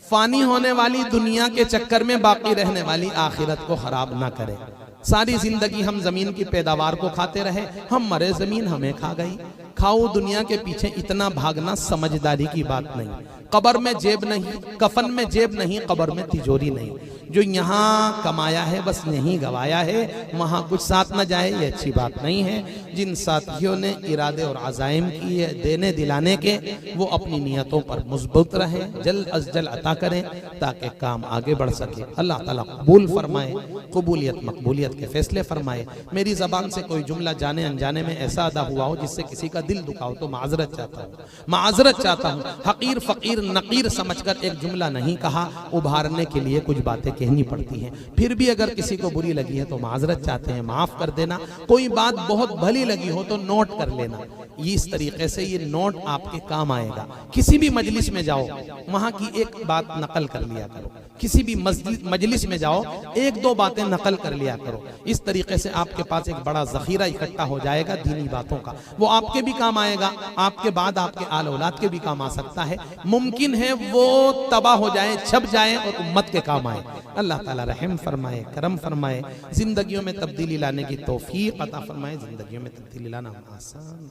S2: فانی ہونے والی دنیا کے چکر میں باقی رہنے والی آخرت کو خراب نہ کریں۔ ساری زندگی ہم زمین کی پیداوار کو کھاتے رہے، ہم مرے زمین ہمیں کھا گئی۔ کھاؤ دنیا کے پیچھے اتنا بھاگنا سمجھداری کی بات نہیں۔ قبر میں جیب نہیں، کفن میں جیب نہیں، قبر میں تجوری نہیں۔ جو یہاں کمایا ہے بس یہیں گوایا ہے، وہاں کچھ ساتھ نہ جائے، یہ اچھی بات نہیں ہے۔ جن ساتھیوں نے ارادے اور عزائم کیے دینے دلانے کے، وہ اپنی نیتوں پر مثبت رہیں، جلد از جلد عطا کریں تاکہ کام آگے بڑھ سکے۔ اللہ تعالیٰ قبول فرمائے، قبولیت مقبولیت کے فیصلے فرمائے۔ میری زبان سے کوئی جملہ جانے انجانے میں ایسا ادا ہوا ہو جس سے کسی کا دل دکھا ہو تو معذرت چاہتا ہوں، معذرت چاہتا ہوں۔ حقیر فقیر نقیر سمجھ کر ایک جملہ نہیں کہا، ابھارنے کے لیے کچھ باتیں کہنی پڑتی ہیں۔ پھر بھی اگر کسی کو بری لگی ہے تو معذرت چاہتے ہیں، معاف کر دینا۔ کوئی بات بہت بھلی لگی ہو تو نوٹ کر لینا۔ اس طریقے سے یہ نوٹ آپ کے کام آئے گا۔ کسی بھی مجلس میں جاؤ، وہاں کی ایک بات نقل کر لیا کرو۔ کسی بھی مجلس میں جاؤ، ایک دو باتیں نقل کر لیا کرو۔ اس طریقے سے آپ کے پاس ایک بڑا ذخیرہ اکٹھا ہو جائے گا دینی باتوں کا، وہ آپ کے بھی کام آئے گا، آپ کے بعد آپ کے آل اولاد کے بھی کام آ سکتا ہے۔ ممکن ہے وہ تباہ ہو جائے، چھپ جائے اور امت کے کام آئے۔ اللہ تعالیٰ رحم فرمائے، کرم فرمائے، زندگیوں میں تبدیلی لانے کی توفیق عطا فرمائے۔ زندگیوں میں تبدیلی لانا آسان۔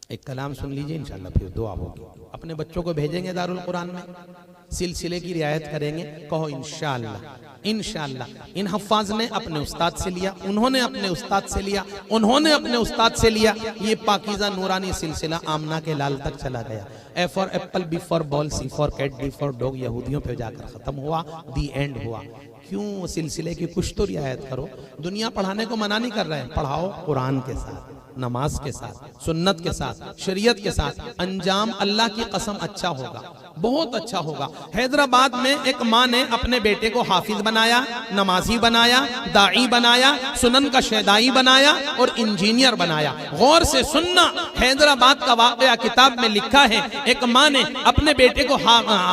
S2: ایک کلام سن لیجئے، انشاءاللہ پھر دعا ہوگی۔ اپنے بچوں کو بھیجیں گے دارالقرآن میں، سلسلے کی رعایت کریں گے، کہو انشاءاللہ۔ انشاءاللہ ان حفاظ نے اپنے استاد سے لیا، انہوں نے اپنے استاد سے لیا، انہوں نے اپنے استاد سے لیا۔ یہ پاکیزہ نورانی سلسلہ آمنہ کے لال تک چلا گیا۔ A for apple, B for ball, C for cat, D for dog, یہودیوں پہ جا کر ختم ہوا، دی اینڈ ہوا۔ کیوں سلسلے کی کچھ تو رعایت کرو۔ دنیا پڑھانے کو منع نہیں کر رہے ہیں، پڑھاؤ قرآن کے ساتھ، نماز کے ساتھ، سنت کے ساتھ، شریعت کے ساتھ۔ انجام اللہ کی قسم اچھا ہوگا، بہت اچھا ہوگا۔ حیدرآباد میں ایک ماں نے اپنے بیٹے کو حافظ بنایا، نمازی بنایا، داعی بنایا، سنن کا شیدائی بنایا اور انجینئر بنایا۔ غور سے سننا، حیدرآباد کا واقعہ کتاب میں لکھا ہے۔ ایک ماں نے اپنے بیٹے کو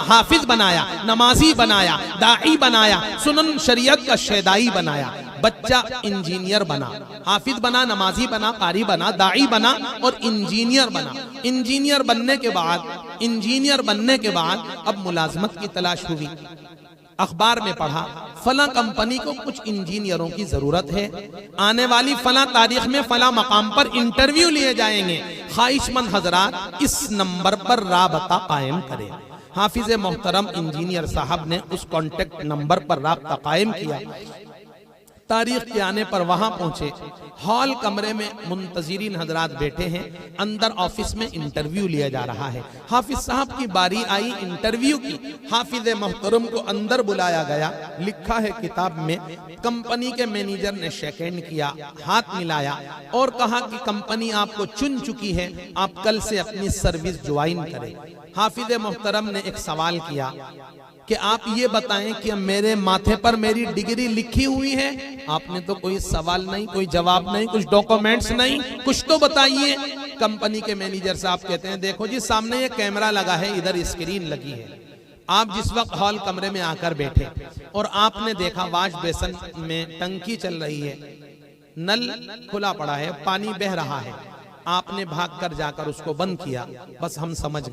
S2: حافظ بنایا، نمازی بنایا، داعی بنایا، سنن شریعت کا شیدائی بنایا۔ بچہ انجینئر بنا، حافظ بنا، نمازی بنا، قاری بنا، داعی بنا اور انجینئر بنا۔ انجینئر بننے کے بعد اب ملازمت کی تلاش ہوئی۔ اخبار میں پڑھا فلاں کمپنی کو کچھ انجینئروں کی ضرورت ہے، آنے والی فلاں تاریخ میں فلاں مقام پر انٹرویو لیے جائیں گے، خواہش مند حضرات اس نمبر پر رابطہ قائم کریں۔ حافظ محترم انجینئر صاحب نے اس کانٹیکٹ نمبر پر رابطہ قائم کیا۔ تاریخ کے آنے پر وہاں پہنچے، ہال کمرے میں منتظرین حضرات بیٹھے ہیں، اندر آفس میں انٹرویو لیا جا رہا ہے۔ حافظ صاحب کی باری آئی انٹرویو کی، حافظ محترم کو اندر بلایا گیا۔ لکھا ہے کتاب میں، کمپنی کے مینیجر نے شیک ہینڈ کیا، ہاتھ ملایا اور کہا کہ کمپنی آپ کو چن چکی ہے، آپ کل سے اپنی سروس جوائن کریں۔ حافظ محترم نے ایک سوال کیا کہ آپ یہ بتائیں کہ میرے ماتھے پر میری ڈگری لکھی ہوئی ہے؟ آپ نے تو کوئی سوال نہیں، کوئی جواب نہیں، کچھ ڈاکومنٹس نہیں، کچھ تو بتائیے۔ کمپنی کے مینیجر صاحب کہتے ہیں دیکھو جی سامنے یہ کیمرہ لگا ہے، ادھر اسکرین لگی ہے۔ آپ جس وقت ہال کمرے میں آ کر بیٹھے اور آپ نے دیکھا واش بیسن میں ٹنکی چل رہی ہے، نل کھلا پڑا ہے، پانی بہہ رہا ہے، آپ نے بھاگ کر جا کر اس کو بند کیا، بس ہم سمجھ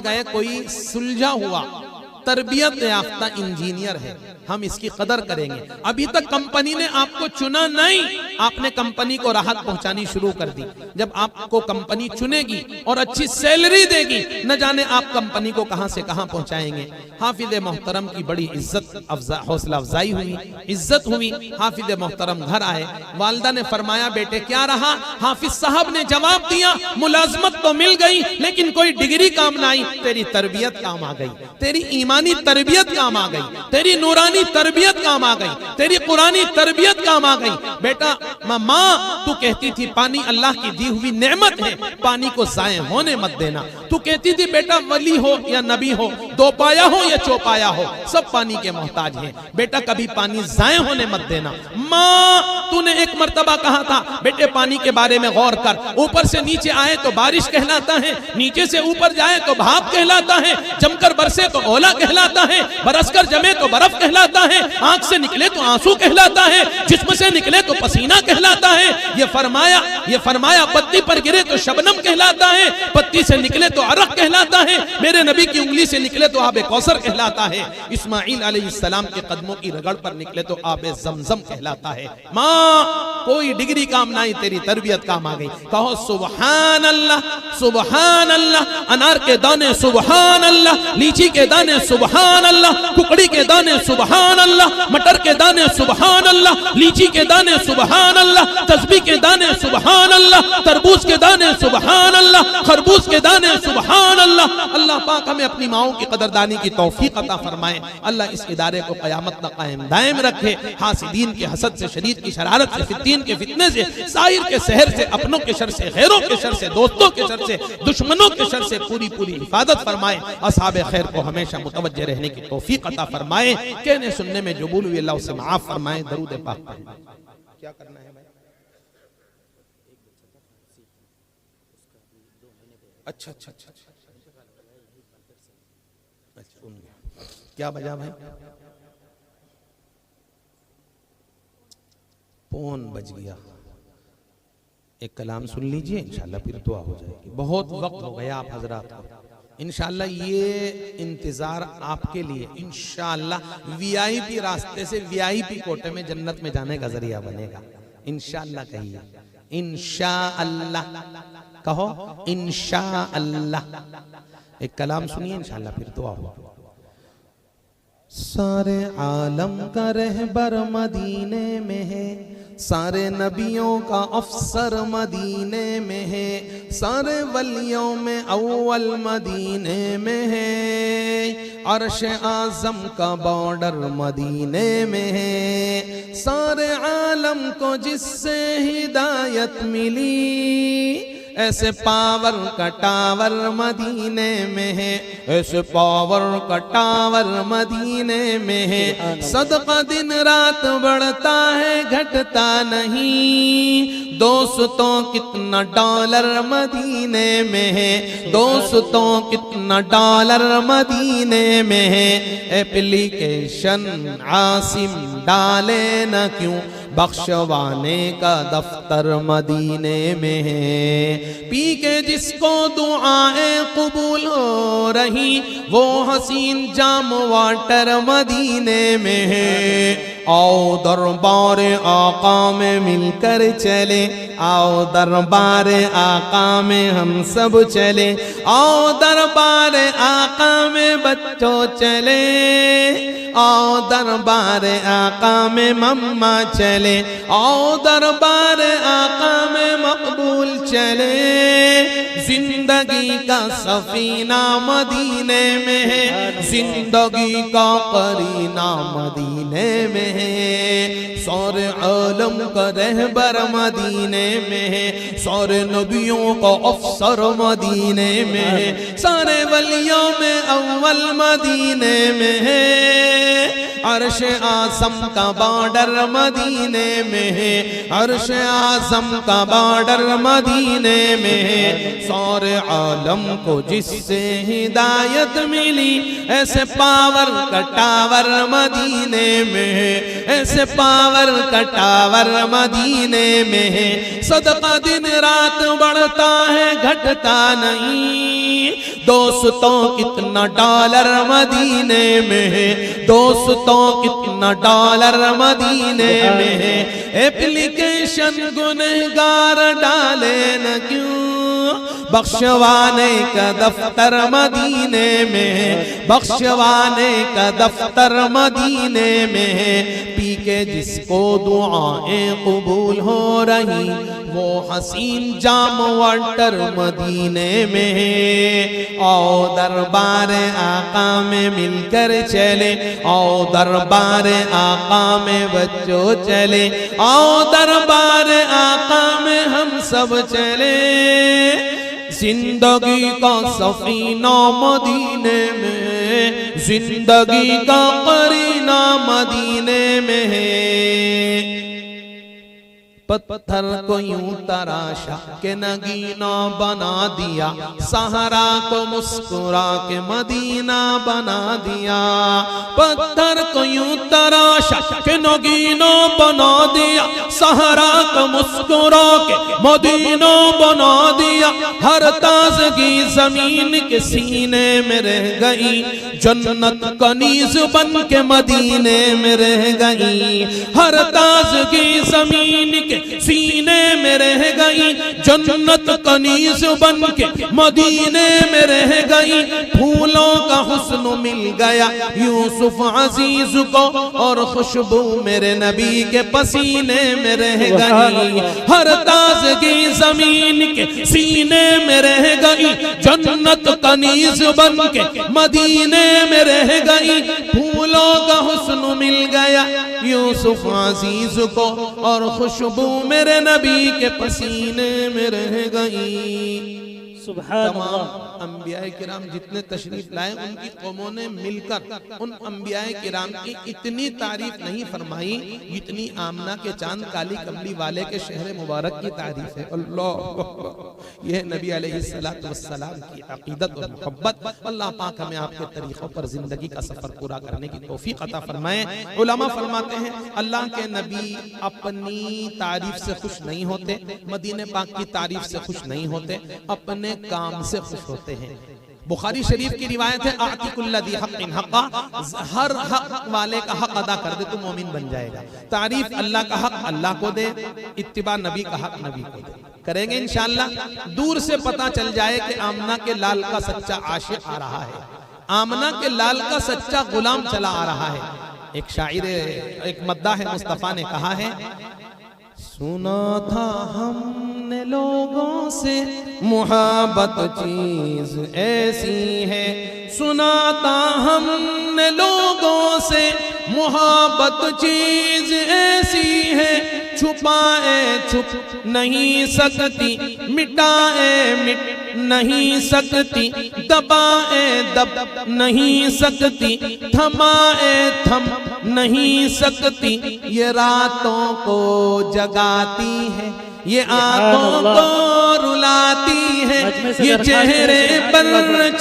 S2: گئے کوئی سلجھا ہوا تربیت یافتہ انجینئر ہے، ہم اس کی قدر کریں گے۔ ابھی تک کمپنی نے آپ کو چنا نہیں، آپ نے کمپنی کو راحت پہنچانی شروع کر دی۔ جب آپ کو کمپنی چنے گی اور اچھی سیلری دے گی، نہ جانے آپ کمپنی کو کہاں سے کہاں پہنچائیں گے۔ حافظ محترم کی بڑی حوصلہ افزائی ہوئی، عزت ہوئی۔ حافظ محترم گھر آئے، والدہ نے فرمایا بیٹے کیا رہا؟ حافظ صاحب نے جواب دیا ملازمت تو مل گئی لیکن کوئی ڈگری کام نہ آئی، تیری تربیت کام آ گئی، تیری ایمانی تربیت کام آ گئی، تیری نورانی تربیت کام آ گئی، تیری قرآنی تربیت کام آ گئی۔ بیٹا ماں تو کہتی تھی پانی اللہ کی دی ہوئی نعمت ہے، پانی کو ضائع ہونے مت دینا۔ تو کہتی تھی بیٹا ولی ہو یا نبی ہو، دو پایا ہو یا چوپایا ہو، سب پانی کے محتاج ہیں، بیٹا کبھی پانی ضائع ہونے مت دینا۔ ماں تو نے ایک مرتبہ کہا تھا بیٹے پانی کے بارے میں غور کر، اوپر سے نیچے آئے تو بارش کہلاتا ہے، نیچے سے اوپر جائے تو بھاپ کہلاتا ہے، جم کر برسے تو اولا کہلاتا ہے، برس کر جمے تو برف کہلاتا ہے، آنکھ سے نکلے تو آنسو کہلاتا ہے، جسم سے نکلے تو پسینہ کہلاتا ہے۔ یہ فرمایا پتی پر گرے تو شبنم کہلاتا ہے، پتی سے نکلے تو عرق کہلاتا ہے، میرے نبی کی انگلی سے نکلے نکلے تو آب کوثر کہلاتا ہے، اسماعیل علیہ السلام کے قدموں کی رگڑ پر نکلے تو آب زمزم کہلاتا ہے۔ ماں کوئی ڈگری کام نہ آئی، تیری تربیت کام آ گئی۔ کہو سبحان اللہ سبحان اللہ، انار کے دانے سبحان اللہ، لیچی کے دانے سبحان اللہ، ککڑی کے دانے سبحان اللہ، مٹر کے دانے سبحان اللہ، لیچی کے دانے سبحان اللہ، تسبیح کے دانے سبحان اللہ، تربوز کے دانے سبحان اللہ، خربوز کے دانے سبحان اللہ۔ اللہ پاک ہمیں اپنی ماؤں کی قدردانی کی توفیق عطا فرمائے۔ اللہ اس ادارے کو قیامت تک قائم دائم رکھے، حاسدین کے حسد سے، شریر کی شرارت سے، فتین کے فتنے سے، سائر کے سحر سے، اپنوں کے شر سے، غیروں کے شر سے، دوستوں کے شر سے، دشمنوں کے شر سے پوری حفاظت فرمائے۔ اصحاب خیر کو ہمیشہ متوجہ رہنے کی توفیق عطا فرمائے۔ کہنے سننے میں جو بھول ہوئی اللہ اسے معاف فرمائے۔ درود پاک پڑھیں۔ کیا کرنا ہے بھائی؟ اچھا کیا بجا بھائی؟ پون بج گیا۔ ایک کلام سن لیجئے، انشاءاللہ پھر دعا ہو جائے گی۔ بہت وقت ہو گیا آپ حضرات کو، انشاءاللہ یہ انتظار آپ کے لیے انشاءاللہ وی آئی پی راستے سے وی آئی پی کوٹے میں جنت میں جانے کا ذریعہ بنے گا۔ انشاءاللہ کہیے انشاءاللہ، کہو انشاءاللہ۔ ایک کلام سنیے، انشاءاللہ پھر دعا ہو۔ سارے عالم کا رہبر مدینے میں ہے، سارے نبیوں کا افسر مدینے میں ہے، سارے ولیوں میں اول مدینے میں ہے، عرش اعظم کا بارڈر مدینے میں ہے، سارے عالم کو جس سے ہدایت ملی، ایسے پاور کا ٹاور مدینے میں ہے، ایسے پاور کا ٹاور مدینے میں ہے، صدقہ دن رات بڑھتا ہے گھٹتا نہیں، دوستوں کتنا ڈالر مدینے میں ہے، دوستوں کتنا ڈالر مدینے میں ہے، ایپلیکیشن عاصم ڈالے نہ کیوں، بخشوانے کا دفتر مدینے میں ہے، پی کے جس کو دعائیں قبول ہو رہی، وہ حسین جام واٹر مدینے میں ہے۔ آؤ دربار آقا میں مل کر چلے، آؤ دربار آقا میں ہم سب چلے، آؤ دربار آقا میں بچوں چلے، آؤ دربار آقا میں مما چلے، آؤ دربار آقا میں مقبول چلے، زندگی کا سفینہ مدینے میں ہے، زندگی کا قرینہ مدینے میں ہے، سارے عالم کا رہبر مدینے میں ہے، سارے نبیوں کا افسر مدینے میں ہے، سارے ولیوں میں اول مدینے میں ہے، عرش اعظم کا بارڈر مدینے میں ہے، عرش اعظم کا بارڈر مدینے میں ہے، سارے عالم کو جس سے ہدایت ملی، ایسے پاور کا ٹاور مدینے میں ہے، ایسے پاور کا ٹاور مدینے میں ہے، صدقہ دن رات بڑھتا ہے گھٹتا نہیں، دوستوں کتنا ڈالر مدینے میں ہے، دوستوں کتنا ڈالر مدینے میں ہے، ایپلیکیشن گنہگار ڈالے نہ کیوں، بخشوانے کا دفتر مدینے میں ہے، بخشوانے کا دفتر مدینے میں ہے، پی کے جس کو دعائیں قبول ہو رہی، وہ حسین جام واٹر مدینے میں ہے، آؤ دربار آقا میں مل کر چلے، آؤ دربار آقا میں بچوں چلے، آؤ دربار آقا میں ہم سب چلے، زندگی کا سفینہ مدینے میں، زندگی کا قرینہ مدینے میں ہے، پتھر کو یوں تراشا کہ نگینہ بنا دیا، صحرا کو مسکرا کے مدینہ بنا دیا، پتھر کو یوں تراشا کہ نگینہ بنا دیا، صحرا کا مسکرا کے مدینہ بنا دیا، ہر تازگی زمین کے سینے میں رہ گئی، جنت کنیز بن کے مدینے میں رہ گئی، ہر تازگی زمین کے سینے میں رہ گئی، جنت کنیز بن کے مدینے میں رہ گئی، پھولوں کا حسن مل گیا یوسف عزیز کو، اور خوشبو میرے نبی کے پسینے میں رہ گئی، ہر تازگی زمین کے سینے میں رہ گئی، جنت کنیز بن کے مدینے میں رہ گئی، پھولوں کا حسن مل گیا یوسف عزیز کو، اور خوشبو میرے نبی کے پسینے میں رہ گئی۔
S1: سبحان تمام انبیاء کرام جتنے تشریف لائے ان کی قوموں نے مل کر ان انبیاء کرام کی اتنی تعریف نہیں فرمائی جتنی آمنہ کے چاند کالی کملی والے کے شہر مبارک کی تعریف ہے۔ اللہ اکبر، یہ نبی علیہ السلام کی عقیدت اور محبت۔ اللہ پاک ہمیں آپ کے طریقوں پر زندگی کا سفر پورا کرنے کی توفیق عطا فرمائے۔ علماء فرماتے ہیں اللہ کے نبی اپنی تعریف سے خوش نہیں ہوتے، مدینہ پاک کی تعریف سے خوش نہیں ہوتے، اپنے کام سے خوش ہوتے ہیں۔ بخاری شریف کی روایت ہے اعطی کل ذی حق حقا، ہر حق والے کا حق ادا کر دے تو مومن بن جائے گا۔ تعریف اللہ کا حق اللہ کو دے، اتباع نبی کا حق نبی کو دے، کریں گے انشاءاللہ۔ دور سے پتہ چل جائے کہ آمنہ کے لال کا سچا عاشق آ رہا ہے، آمنہ کے لال کا سچا غلام چلا آ رہا ہے۔ ایک شاعر، ایک مداح مصطفیٰ نے کہا ہے، سنا تھا ہم نے لوگوں سے محبت چیز ایسی ہے، سنا تھا ہم نے لوگوں سے محبت چیز ایسی ہے، چھپائے چھپ نہیں سکتی، مٹائے مٹ نہیں سکتی، دبائے دب نہیں سکتی، تھمائے تھم نہیں سکتی، یہ راتوں کو جگاتی ہے، یہ آنکھوں کو رلاتی ہے، یہ چہرے پر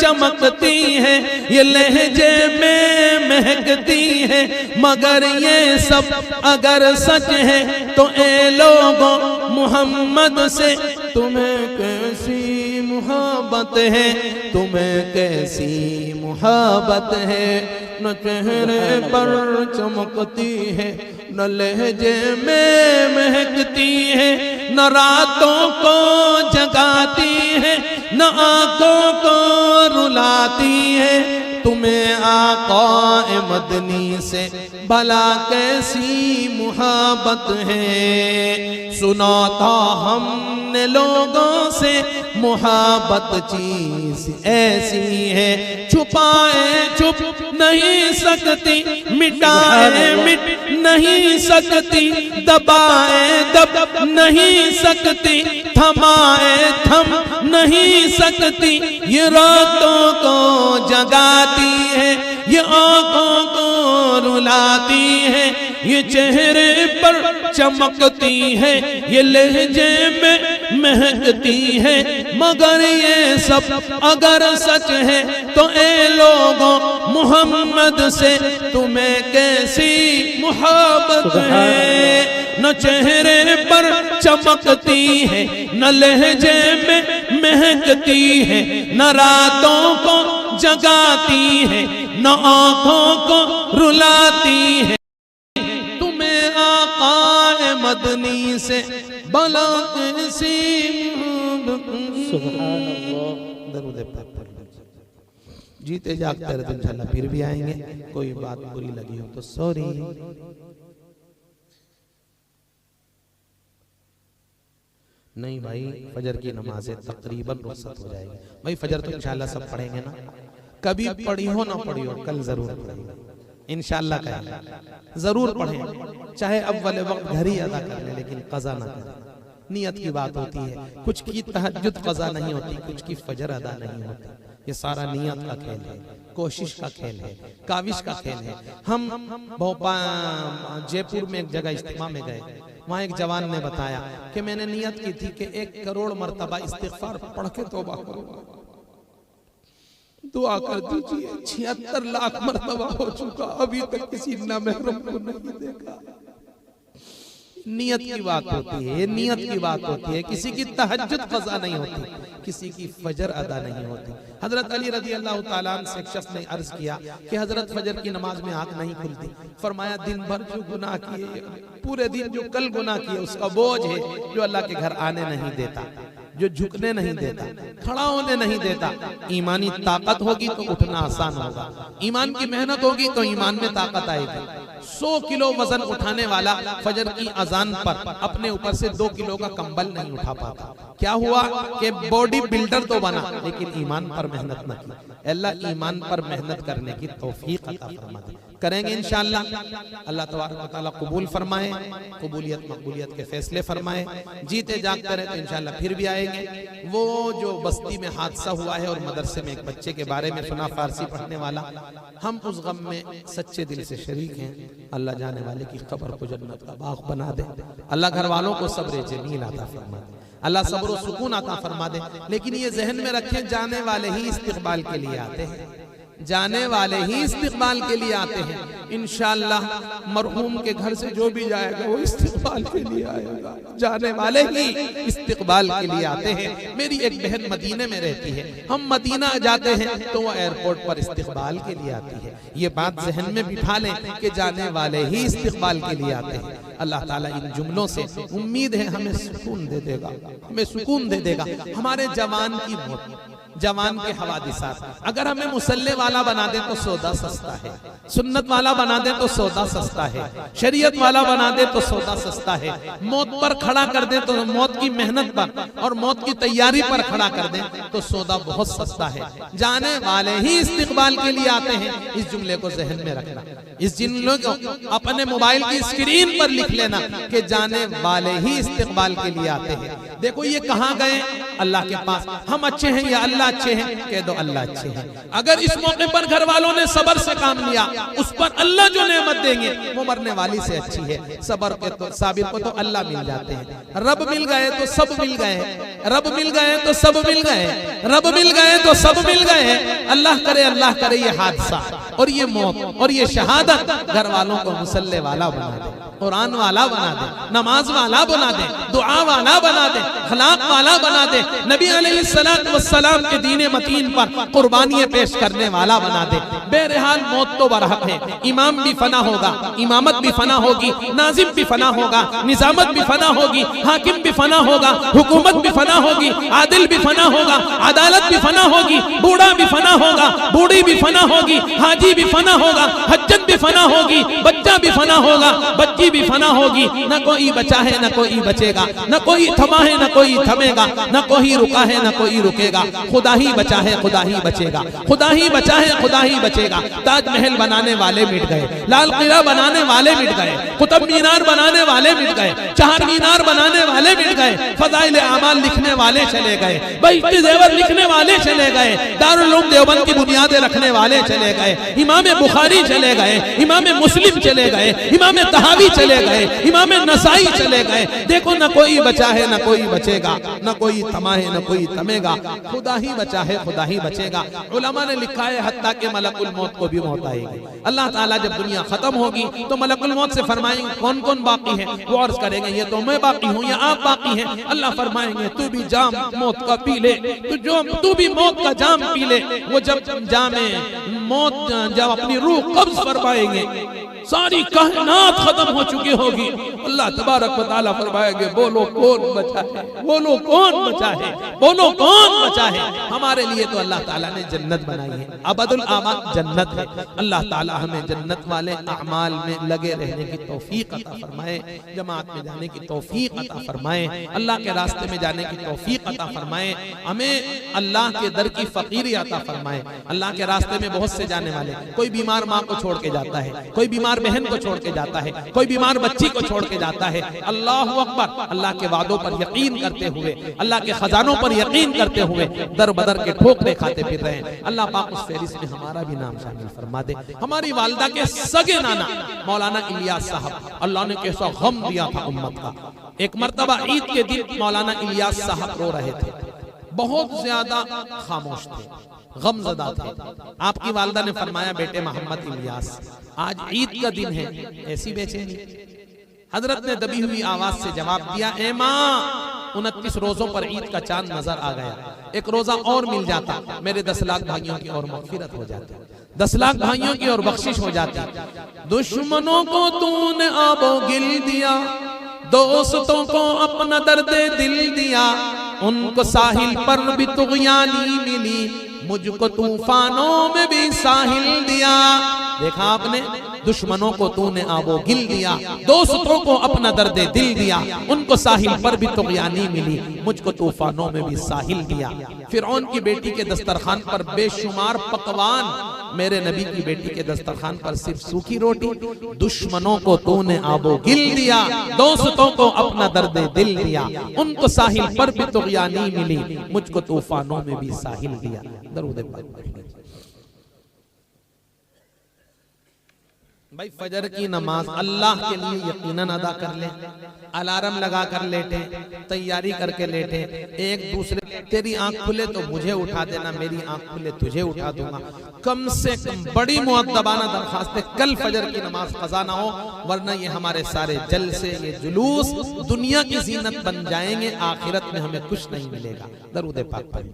S1: چمکتی ہے، یہ لہجے میں مہکتی ہے، مگر یہ سب اگر سچ ہے تو اے لوگوں محمد سے تمہیں کیسی محبت ہے، تمہیں کیسی محبت ہے، نہ چہرے پر چمکتی ہے، نہ لہجے میں مہکتی ہے، نہ راتوں کو جگاتی ہے، نہ آنکھوں کو رلاتی ہے، تمہیں آقا مدنی سے بھلا کیسی محبت ہے۔ سنا تھا ہم نے لوگوں سے محبت چیز ایسی ہے، چھپائے چھپ نہیں سکتی، مٹائے مٹ نہیں سکتی، دبائے دب نہیں سکتی، تھمائے تھم نہیں سکتی، یہ راتوں کو جگاتی ہے، یہ آنکھوں کو رلاتی ہے، یہ چہرے پر چمکتی ہے، یہ لہجے میں مہکتی ہے، مگر یہ سب اگر سچ ہے تو اے لوگوں محمد سے تمہیں کیسی محبت ہے۔ نہ چہرے پر چمکتی ہے، نہ لہجے میں مہکتی ہے، نہ راتوں کو جگاتی ہے، نہ آنکھوں کو رلاتی ہے، تمہیں آقا مدنی سے بھلا کیسی محبت۔
S3: سبحان اللہ،
S1: درود پاک پڑھ لیجیے۔ جیتے جاگتے رہتے انشاءاللہ پھر بھی آئیں گے، کوئی بات بری لگی ہو تو سوری۔ نہیں بھائی، فجر کی نمازیں تقریباً رخصت ہو جائے گی بھائی، فجر تو انشاءاللہ سب پڑھیں گے نا، کبھی پڑھی ہو نہ پڑھی ہو کل ضرور پڑھیں گے انشاءاللہ، کہیں ضرور پڑھیں، چاہے اول وقت گھر ہی ادا کر لیں لیکن قضا نہ کریں۔ نیت کی بات ہوتی ہے، کچھ کی تہجد قضا نہیں ہوتی، کچھ کی فجر ادا نہیں ہوتی، یہ سارا نیت کا کھیل ہے، کوشش کا کھیل ہے، کاوش کا کھیل ہے۔ ہم جے پور میں ایک جگہ اجتماع میں گئے، وہاں ایک جوان نے بتایا کہ میں نے نیت کی تھی کہ 1 کروڑ مرتبہ استغفار پڑھ کے توبہ کروں گا، دعا کر دیجئے 76 لاکھ مرتبہ ہو چکا، ابھی تک کسی نامحرم کو نہیں دیکھا۔ نیت کی بات ہوتی ہے، نیت کی بات ہوتی ہے. کسی کی تہجد قضا نہیں ہوتی، کسی کی فجر ادا نہیں ہوتی. حضرت علی رضی اللہ تعالیٰ عنہ سے ایک شخص نے عرض کیا کہ حضرت فجر کی نماز میں آنکھ نہیں کھلتی. فرمایا دن بھر جو گناہ کیے، پورے دن جو کل گناہ کیے، اس کا بوجھ ہے جو اللہ کے گھر آنے نہیں دیتا، جو جھکنے نہیں دیتا، کھڑا ہونے نہیں دیتا. ایمانی طاقت ہوگی تو اٹھنا آسان ہوگا، ایمان کی محنت ہوگی تو ایمان میں طاقت آئے گی. 100 کلو وزن اٹھانے والا فجر کی اذان پر اپنے اوپر سے 2 کلو کا کمبل نہیں اٹھا پاتا. کیا ہوا کہ باڈی بلڈر تو بنا لیکن ایمان پر محنت نہ کی. اللہ ایمان پر محنت کرنے کی توفیق عطا فرما دے. کریں گے انشاءاللہ. اللہ تبارک و تعالیٰ قبول فرمائے، قبولیت مقبولیت کے فیصلے فرمائے. جیتے جاگتے رہے تو انشاءاللہ پھر بھی آئیں گے. وہ جو بستی میں حادثہ ہوا ہے اور مدرسے میں ایک بچے کے بارے میں سنا، فارسی پڑھنے والا، ہم اس غم میں سچے دل سے شریک ہیں. اللہ جانے والے کی قبر کو جنت کا باغ بنا دے. اللہ گھر والوں کو صبر جمیل عطا فرما دے. اللہ صبر و سکون عطا فرما دے. لیکن یہ ذہن میں رکھیں، جانے والے ہی استقبال کے لیے آتے ہیں، جانے والے ہی استقبال کے لیے آتے ہیں. انشاءاللہ مرحوم کے گھر سے جو بھی جائے گا وہ استقبال کے لیے آئے گا. جانے والے ہی استقبال کے لیے آتے ہیں. میری ایک بہن مدینے میں رہتی ہے، ہم مدینہ جاتے ہیں تو وہ ایئرپورٹ پر استقبال کے لیے آتی ہے. یہ بات ذہن میں بٹھا لیں کہ جانے والے ہی استقبال کے لیے آتے ہیں. اللہ تعالیٰ ان جملوں سے امید ہے ہمیں سکون دے دے گا، ہمیں سکون دے دے گا. ہمارے جوان کی موت، جوان کے حوادثات اگر ہمیں مسلح والا بنا دیں تو سودا سستا ہے، سنت والا بنا دیں تو سودا سستا ہے، شریعت والا بنا دیں تو سودا سستا ہے. موت پر کھڑا کر دیں تو موت کی محنت پر اور موت کی تیاری پر کھڑا کر دیں تو سودا بہت سستا ہے. جانے والے ہی استقبال کے لیے آتے ہیں. اس جملے کو ذہن میں رکھنا، اس جملے کو اپنے موبائل کی اسکرین پر لکھ لینا کہ جانے والے ہی استقبال کے لیے آتے ہیں. دیکھو یہ کہاں گئے؟ اللہ کے پاس. ہم اچھے ہیں یا اللہ اچھے ہیں؟ کہہ دو اللہ اچھے ہیں. اگر اس موقع پر گھر والوں نے صبر سے کام لیا، اس پر اللہ جو نعمت دیں گے وہ مرنے والی سے اچھی ہے. صبر کے تو صابر کو تو اللہ مل جاتے ہیں. رب مل گئے تو سب مل گئے، رب مل گئے تو سب مل گئے، رب مل گئے تو سب مل گئے. اللہ کرے یہ حادثہ اور یہ موت اور یہ شہادت گھر والوں کو مسلح والا بنا دے، قرآن والا بنا دے، نماز والا بنا دے، دعا والا بنا دے، اخلاق والا بنا دے، نبی علیہ السلام کے دین متین پر قربانی پیش کرنے والا بنا دے. بہرحال موت تو برحق ہے. امام بھی فنا ہوگا، امامت بھی فنا ہوگی، ناظم بھی فنا ہوگا، نظامت بھی فنا ہوگی، حاکم بھی فنا ہوگا، حکومت بھی فنا ہوگی، عادل بھی فنا ہوگا، عدالت بھی فنا ہوگی، بوڑھا بھی فنا ہوگا، بوڑھی بھی فنا ہوگی، حاجی بھی فنا ہوگا، حجت بھی فنا ہوگی، بچہ بھی فنا ہوگا، بچی بھی فنا ہوگی. نہ کوئی بچا ہے نہ کوئی بچے گا، نہ کوئی تھما ہے نہ کوئی تھمے گا، نہ کوئی رکا ہے نہ کوئی رکے گا. خدا ہی بچا ہے، خدا ہی بچے گا، خدا ہی بچا ہے، خدا ہی بچے گا. تاج محل بنانے والے مٹ گئے، لال قلعہ بنانے والے مٹ گئے، قطب مینار بنانے والے مٹ گئے، چہار مینار بنانے والے مٹ گئے، فضائل اعمال لکھنے والے چلے گئے، بہشت زیور لکھنے والے چلے گئے، دارالعلوم دیوبند کی بنیادیں رکھنے والے چلے گئے، امام بخاری چلے گئے، امام مسلم چلے گئے، امام طحاوی چلے گئے، امام نسائی چلے گئے. دیکھو نہ کوئی بچا ہے نہ کوئی بچے گا، نہ کوئی تھما ہے نہ کوئی تھمے گا. خدا ہی بچا ہے، خدا ہی بچے گا. علماء نے لکھا ہے حتیٰ کہ ملک الموت کو بھی موت آئے گی. اللہ تعالیٰ جب دنیا ختم ہوگی تو ملک الموت سے فرمائیں گے کون کون باقی ہے؟ وہ عرض کریں گے یہ تو میں باقی ہوں یا آپ باقی ہیں. اللہ فرمائیں گے تو بھی جام موت کا پی لے، تو بھی موت کا جام پی لے. وہ جب جام موت جب اپنی روح قبض فرمائیں گے، ساری کائنات ختم ہو چکی ہوگی. اللہ تبارک و تعالیٰ فرمائے گے بولو کون بچا ہے، بولو کون بچا ہے، بولو کون بچا ہے. ہمارے لیے تو اللہ تعالیٰ نے جنت بنائی ہے، ابد الآباد جنت ہے. اللہ تعالیٰ ہمیں جنت والے اعمال میں لگے رہنے کی توفیق عطا فرمائے، جماعت میں جانے کی توفیق عطا فرمائے، اللہ کے راستے میں جانے کی توفیق عطا فرمائے. ہمیں اللہ کے در کی فقیری عطا فرمائے. اللہ کے راستے میں بہت سے جانے والے، کوئی بیمار ماں کو چھوڑ کے جاتا ہے، کوئی بیمار بہن کو چھوڑ کے جاتا ہے، کوئی بیمار بچی کو چھوڑ کے جاتا ہے. اللہ اکبر. اللہ کے وعدوں پر یقین کرتے ہوئے، اللہ کے خزانوں پر یقین کرتے ہوئے در بدر کے ٹھوکرے کھاتے پھر رہے ہیں. اللہ پاک اس فہرست میں ہمارا بھی نام شامل فرما دے. ہماری والدہ کے سگے نانا مولانا الیاس صاحب، اللہ نے کیسا غم دیا تھا امت کا. ایک مرتبہ عید کے دن مولانا الیاس صاحب رو رہے تھے، بہت زیادہ خاموش تھے، غم زدہ تھے. آپ کی والدہ نے فرمایا بیٹے محمد الیاس آج عید کا دن ہے، ایسی بے چینی؟
S2: حضرت نے دبی ہوئی آواز سے جواب دیا، اے ماں 29 روزوں پر عید کا چاند نظر آ گیا، ایک روزہ اور مل جاتا، میرے 10 لاکھ بھائیوں کی اور مغفرت ہو جاتی، 10 لاکھ بھائیوں کی اور بخشش ہو جاتی۔ دشمنوں کو تو نے آب و گل دیا، دوستوں کو اپنا درد دل دیا، ان کو ساحل پر بھی طغیانی ملی، مجھ کو طوفانوں میں بھی ساحل دیا۔ دیکھا آپ نے، دشمنوں کو تو نے آب و گل دیا، دوستوں کو اپنا درد دل دیا، ان کو ساحل پر بھی طغیانی ملی، مجھ کو طوفانوں میں بھی ساحل دیا۔ فرعون کی بیٹی کے دسترخوان پر بے شمار پکوان، میرے نبی کی بیٹی کے دسترخوان پر صرف سوکھی روٹی۔ دشمنوں کو تو نے آب و گل دیا، دوستوں کو اپنا درد دل دیا، ان کو ساحل پر بھی طغیانی ملی، مجھ کو طوفانوں میں بھی ساحل دیا۔ درود پاک۔ بھائی فجر کی نماز اللہ کے لیے یقیناً ادا کر لیں، الارم لگا کر لیٹیں، تیاری کر کے لیٹیں، ایک دوسرے، تیری آنکھ کھلے تو مجھے اٹھا دینا، میری آنکھ کھلے تجھے اٹھا دوں گا۔ کم سے کم بڑی مؤدبانہ درخواست ہے، کل فجر کی نماز قضا نہ ہو، ورنہ یہ ہمارے سارے جلسے، یہ جلوس دنیا کی زینت بن جائیں گے، آخرت میں ہمیں کچھ نہیں ملے گا۔ درود پاک پڑھیں۔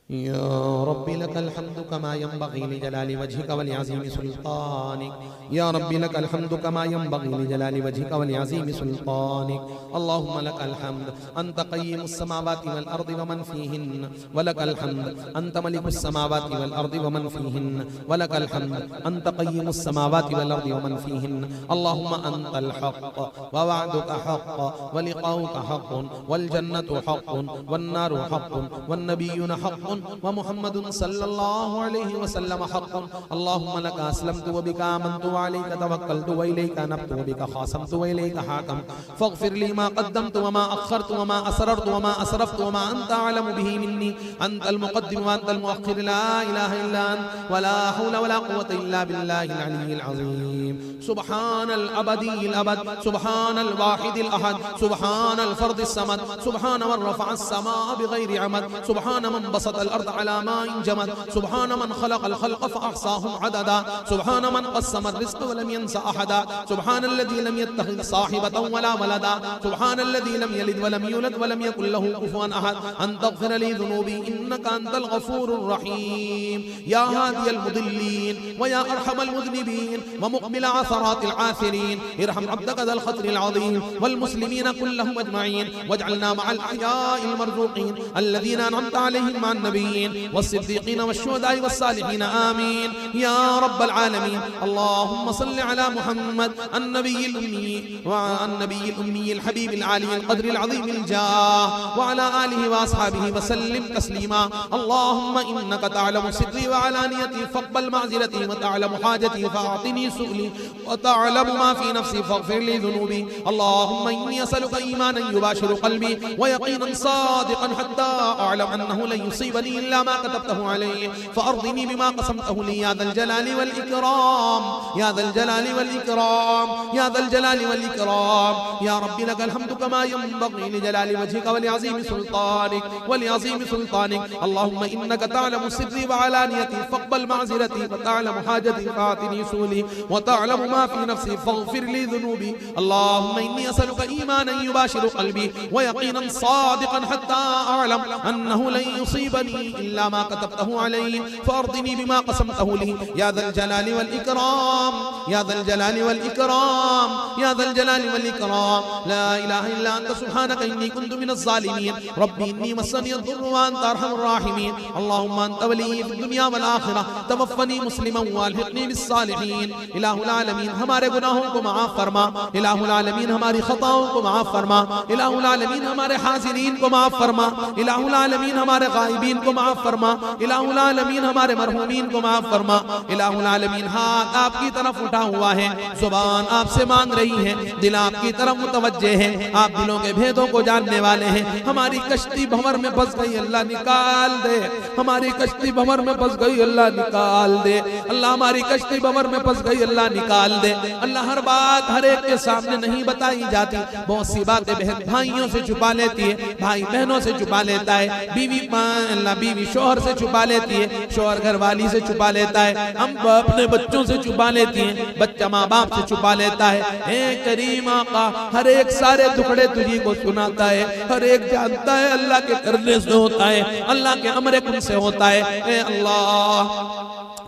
S2: یا ربی لک الحمد کما ینبغی لجلال وجہک ولعظیم سلطانک، یا ربی لک الحمد کما ینبغی لجلال وجہک ولعظیم سلطانک، اللہم لک الحمد انت قیم السماوات والارض ومن فیہن، ولک الحمد انت ملک السماوات والارض ومن فیہن، ولک الحمد انت قیم السماوات والارض ومن فیہن، اللہم انت الحق ووعدک حق ولقاؤک حق والجنت حق والنار حق والنبیون حق ومحمد صلی اللہ علیہ وسلم حق، اللہم لکا اسلمت وبکا آمنت وعلیک توکلت وإلیک نبت وبکا خاصمت وإلیک حاکم، فاغفر لی ما قدمت وما اخرت وما اسررت وما اسرفت وما انت اعلم به منی، انت المقدم وانت المؤخر، لا الہ الا انت ولا حول ولا قوة الا باللہ العلی العظیم، سبحان الابدی الابد، سبحان الواحد الاحد، سبحان الفرد الصمد، سبحان من رفع السماء بغیر عمد، سبحان من بسط الأرض على ماء جمد، سبحان من خلق الخلق فأحصاهم عددا، سبحان من قسم الرزق ولم ينس أحدا، سبحان الذي لم يتخذ صاحبة ولا ولدا، سبحان الذي لم يلد ولم يولد ولم يكن له كفوا أحد، أن تغفر لي ذنوبي إنك أنت الغفور الرحيم، يا هادي المضلين ويا أرحم المذنبين ومقبل عثرات العاثرين، ارحم عبدك ذا الخطر العظيم والمسلمين كلهم أجمعين، واجعلنا مع الأحياء المرزوقين الذين أنعمت عليهم مع النبيين والصديقين والشهداء والصالحين آمين يا رب العالمين. اللهم صل على محمد النبي الأمي الحبيب العالي القدر العظيم الجاه وعلى آله وأصحابه وسلم تسليما. اللهم إنك تعلم سري وعلانيتي فاقبل معذرتي وتعلم حاجتي فأعطني سؤلي وتعلم ما في نفسي فاغفر لي ذنوبي. اللهم إني أسألك إيمانا يباشر قلبي ويقينا صادقا حتى أعلم أنه لن يصيبني إلا ما كتبته علي فأرضني بما قسمته لي يا ذا الجلال والإكرام يا ذا الجلال والإكرام يا ذا الجلال والإكرام. يا رب لك الحمد كما ينبغي لجلال وجهك ولعظيم سلطانك ولعظيم سلطانك. اللهم إنك تعلم سري وعلانيتي فاقبل معذرتي وتعلم حاجتي فأعطني سؤلي وتعلم ما في نفسي فاغفر لي ذنوبي. اللهم إني أسألك إيمانا يباشر قلبي ويقينا صادقا حتى أعلم أنه لن يصيبني إلا ما كتبته علي فأرضني بما قسمته لي يا ذا الجلال والإكرام يا ذا الجلال والإكرام يا ذا الجلال والإكرام. لا إله إلا أنت سبحانك إني كنت من الظالمين. ربي إني مسني الضر وأنت أرحم الراحمين. اللهم أنت ولي في الدنيا والآخرة توفني مسلما والحقني بالصالحين. إله العالمین ہمارے گناہوں کو معاف فرما. الہ العالمین ہماری خطاؤں کو معاف فرما. الہ العالمین ہمارے حاضرین کو معاف فرما. الہ العالمین ہمارے غائبین کو معاف فرما. الہ العالمین ہمارے مرحومین کو معاف فرما. الہ العالمین ہاتھ آپ کی طرف اٹھا ہوا ہے, زبان آپ سے مانگ رہی ہے, دل آپ کی طرف متوجہ ہے, آپ دلوں کے بھیدوں کو جاننے والے ہیں. ہماری کشتی بھنور میں پھنس گئی, اللہ نکال دے. ہماری کشتی بھنور میں پھنس گئی, اللہ نکال دے. اللہ ہماری کشتی بھنور میں پھنس گئی, اللہ نکال دے. اللہ ہر بات ہر ایک کے سامنے نہیں بتائی جاتی. بہت سی باتیں بہن بھائیوں سے چھپا لیتی ہے, بھائی بہنوں سے چھپا لیتا ہے, بیوی اللہ اللہ بیوی شوہر سے چھپا لیتی ہے، شوہر گھر والی سے چھپا لیتا ہے، ہم اپنے بچوں سے چھپا لیتی ہیں، بچہ ماں باپ سے چھپا لیتا ہے۔ اے کریم آقا ہر ایک سارے دکھڑے تجھی کو سناتا ہے، ہر ایک جانتا ہے اللہ کے کرنے سے ہوتا ہے، اللہ کے امر کن سے ہوتا ہے۔ اے اللہ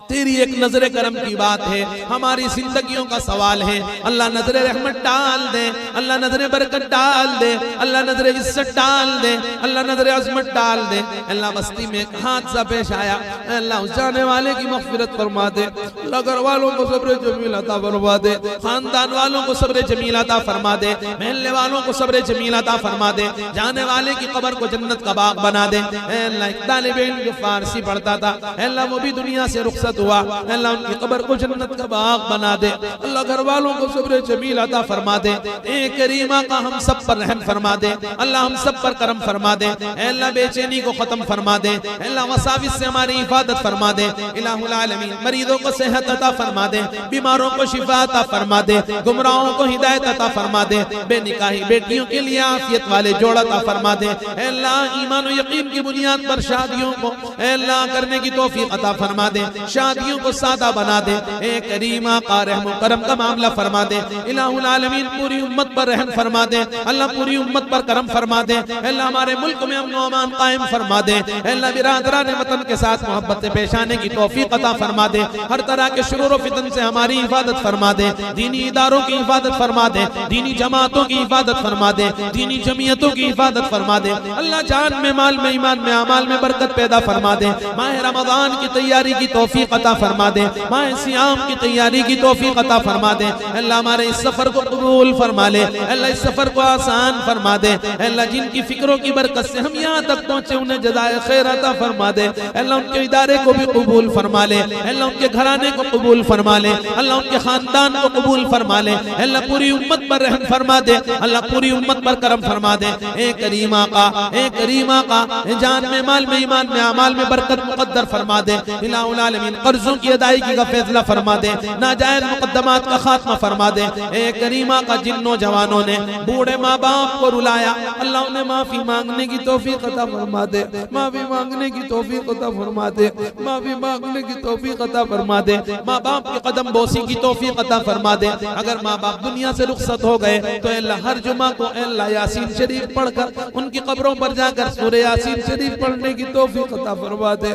S2: تیری ایک نظر کرم کی بات ہے، ہماری زندگیوں کا سوال ہے، اللہ نظر رحمت ڈال دے، اللہ نظر برکت ڈال دے، اللہ نظر عزت ڈال دے، اللہ نظر عظمت ڈال دے۔ اللہ بستی میں ایک حادثہ پیش آیا، اللہ اس جانے والے کی مغفرت فرما دے، اللہ گھر والوں کو صبر جمیل عطا فرما دے، خاندان والوں کو صبر جمیل عطا فرما دے، محلے والوں کو صبر جمیل عطا فرما دے، جانے والے کی قبر کو جنت کا باغ بنا دے۔ اے اللہ ایک طالب علم جو فارسی پڑھتا تھا، اے اللہ وہ بھی دنیا سے رخصت ہوا، اللہ ان کی قبر کو جنت کا باغ بنا دے، اللہ گھر والوں کو صبر جمیل عطا فرما دے۔ اے کریم آقا ہم سب پر رحم فرما دے، اللہ ہم سب پر کرم فرما دے، اے اللہ بے چینی کو ختم فرما دے، اے اللہ وساوس سے ہماری حفاظت فرما دے، الہ العالمین مریضوں کو صحت عطا فرما دے، بیماروں کو شفا عطا فرما دے، گمراہوں کو ہدایت عطا فرما دے، بے نکاحی بیٹیوں کے لیے عافیت والے جوڑ عطا فرما دے، اے اللہ ایمان و یقین کی بنیاد پر شادیوں کو اے اللہ کرنے کی توفیق عطا فرما دے، شادیوں کو سادہ بنا دے، اے کریم آقا رحم و کرم کا معاملہ فرما دے، الہ العالمین پوری امت پر رحم فرما دے، اللہ پوری امت پر کرم فرما دے، اللہ ہمارے ملک میں امن و امان قائم فرما دے، اللہ برادران وطن کے ساتھ محبت سے پیش آنے کی توفیق عطا فرما دے، ہر طرح کے شرور و فتن سے ہماری حفاظت فرما دے، دینی اداروں کی حفاظت فرما دے، دینی جماعتوں کی حفاظت فرما دے، دینی جمعیتوں کی حفاظت فرما دے، اللہ جان میں مال میں ایمان میں اعمال میں برکت پیدا فرما دے، ماہ رمضان کی تیاری کی توفیق عطا فرما دے، ماہ سیام کی تیاری کی توفیق عطا فرما دے، اللہ ہمارے اس سفر کو قبول فرما لے، اللہ اس سفر کو آسان فرما دے، اللہ جن کی فکروں کی برکت سے ہم یہاں تک پہنچے انہیں جزائے خیر عطا فرما دے، اللہ ان کے ادارے کو بھی قبول فرما لے، اللہ ان کے گھرانے کو قبول فرما لے، اللہ ان کے خاندان کو قبول فرما لے، اللہ پوری امت پر رحم فرما دے، اللہ پوری امت پر کرم فرما دے۔ اے کریم آقا اے کریم آقا جان میں مال میں ایمان میں اعمال میں برکت مقدر فرما دے، الہ العالمین قرضوں کی ادائیگی کا فیصلہ فرما دے، ناجائز مقدمات کا خاتمہ فرما دے۔ اے کریم آقا جن نوجوانوں نے بوڑھے ماں باپ کو رلایا اللہ انہیں معافی مانگنے کی توفیق عطا فرما دے، معافی مانگنے کی توفیق عطا فرما دے، معافی مانگنے کی توفیق عطا فرما دے، ماں باپ کی قدم بوسی کی توفیق عطا فرما دے۔ اگر ماں باپ دنیا سے رخصت ہو گئے تو اے اللہ ہر جمعہ کو اے اللہ یاسین شریف پڑھ کر ان کی قبروں پر جا کر سورہ یاسین شریف پڑھنے کی توفیق عطا فرما دے۔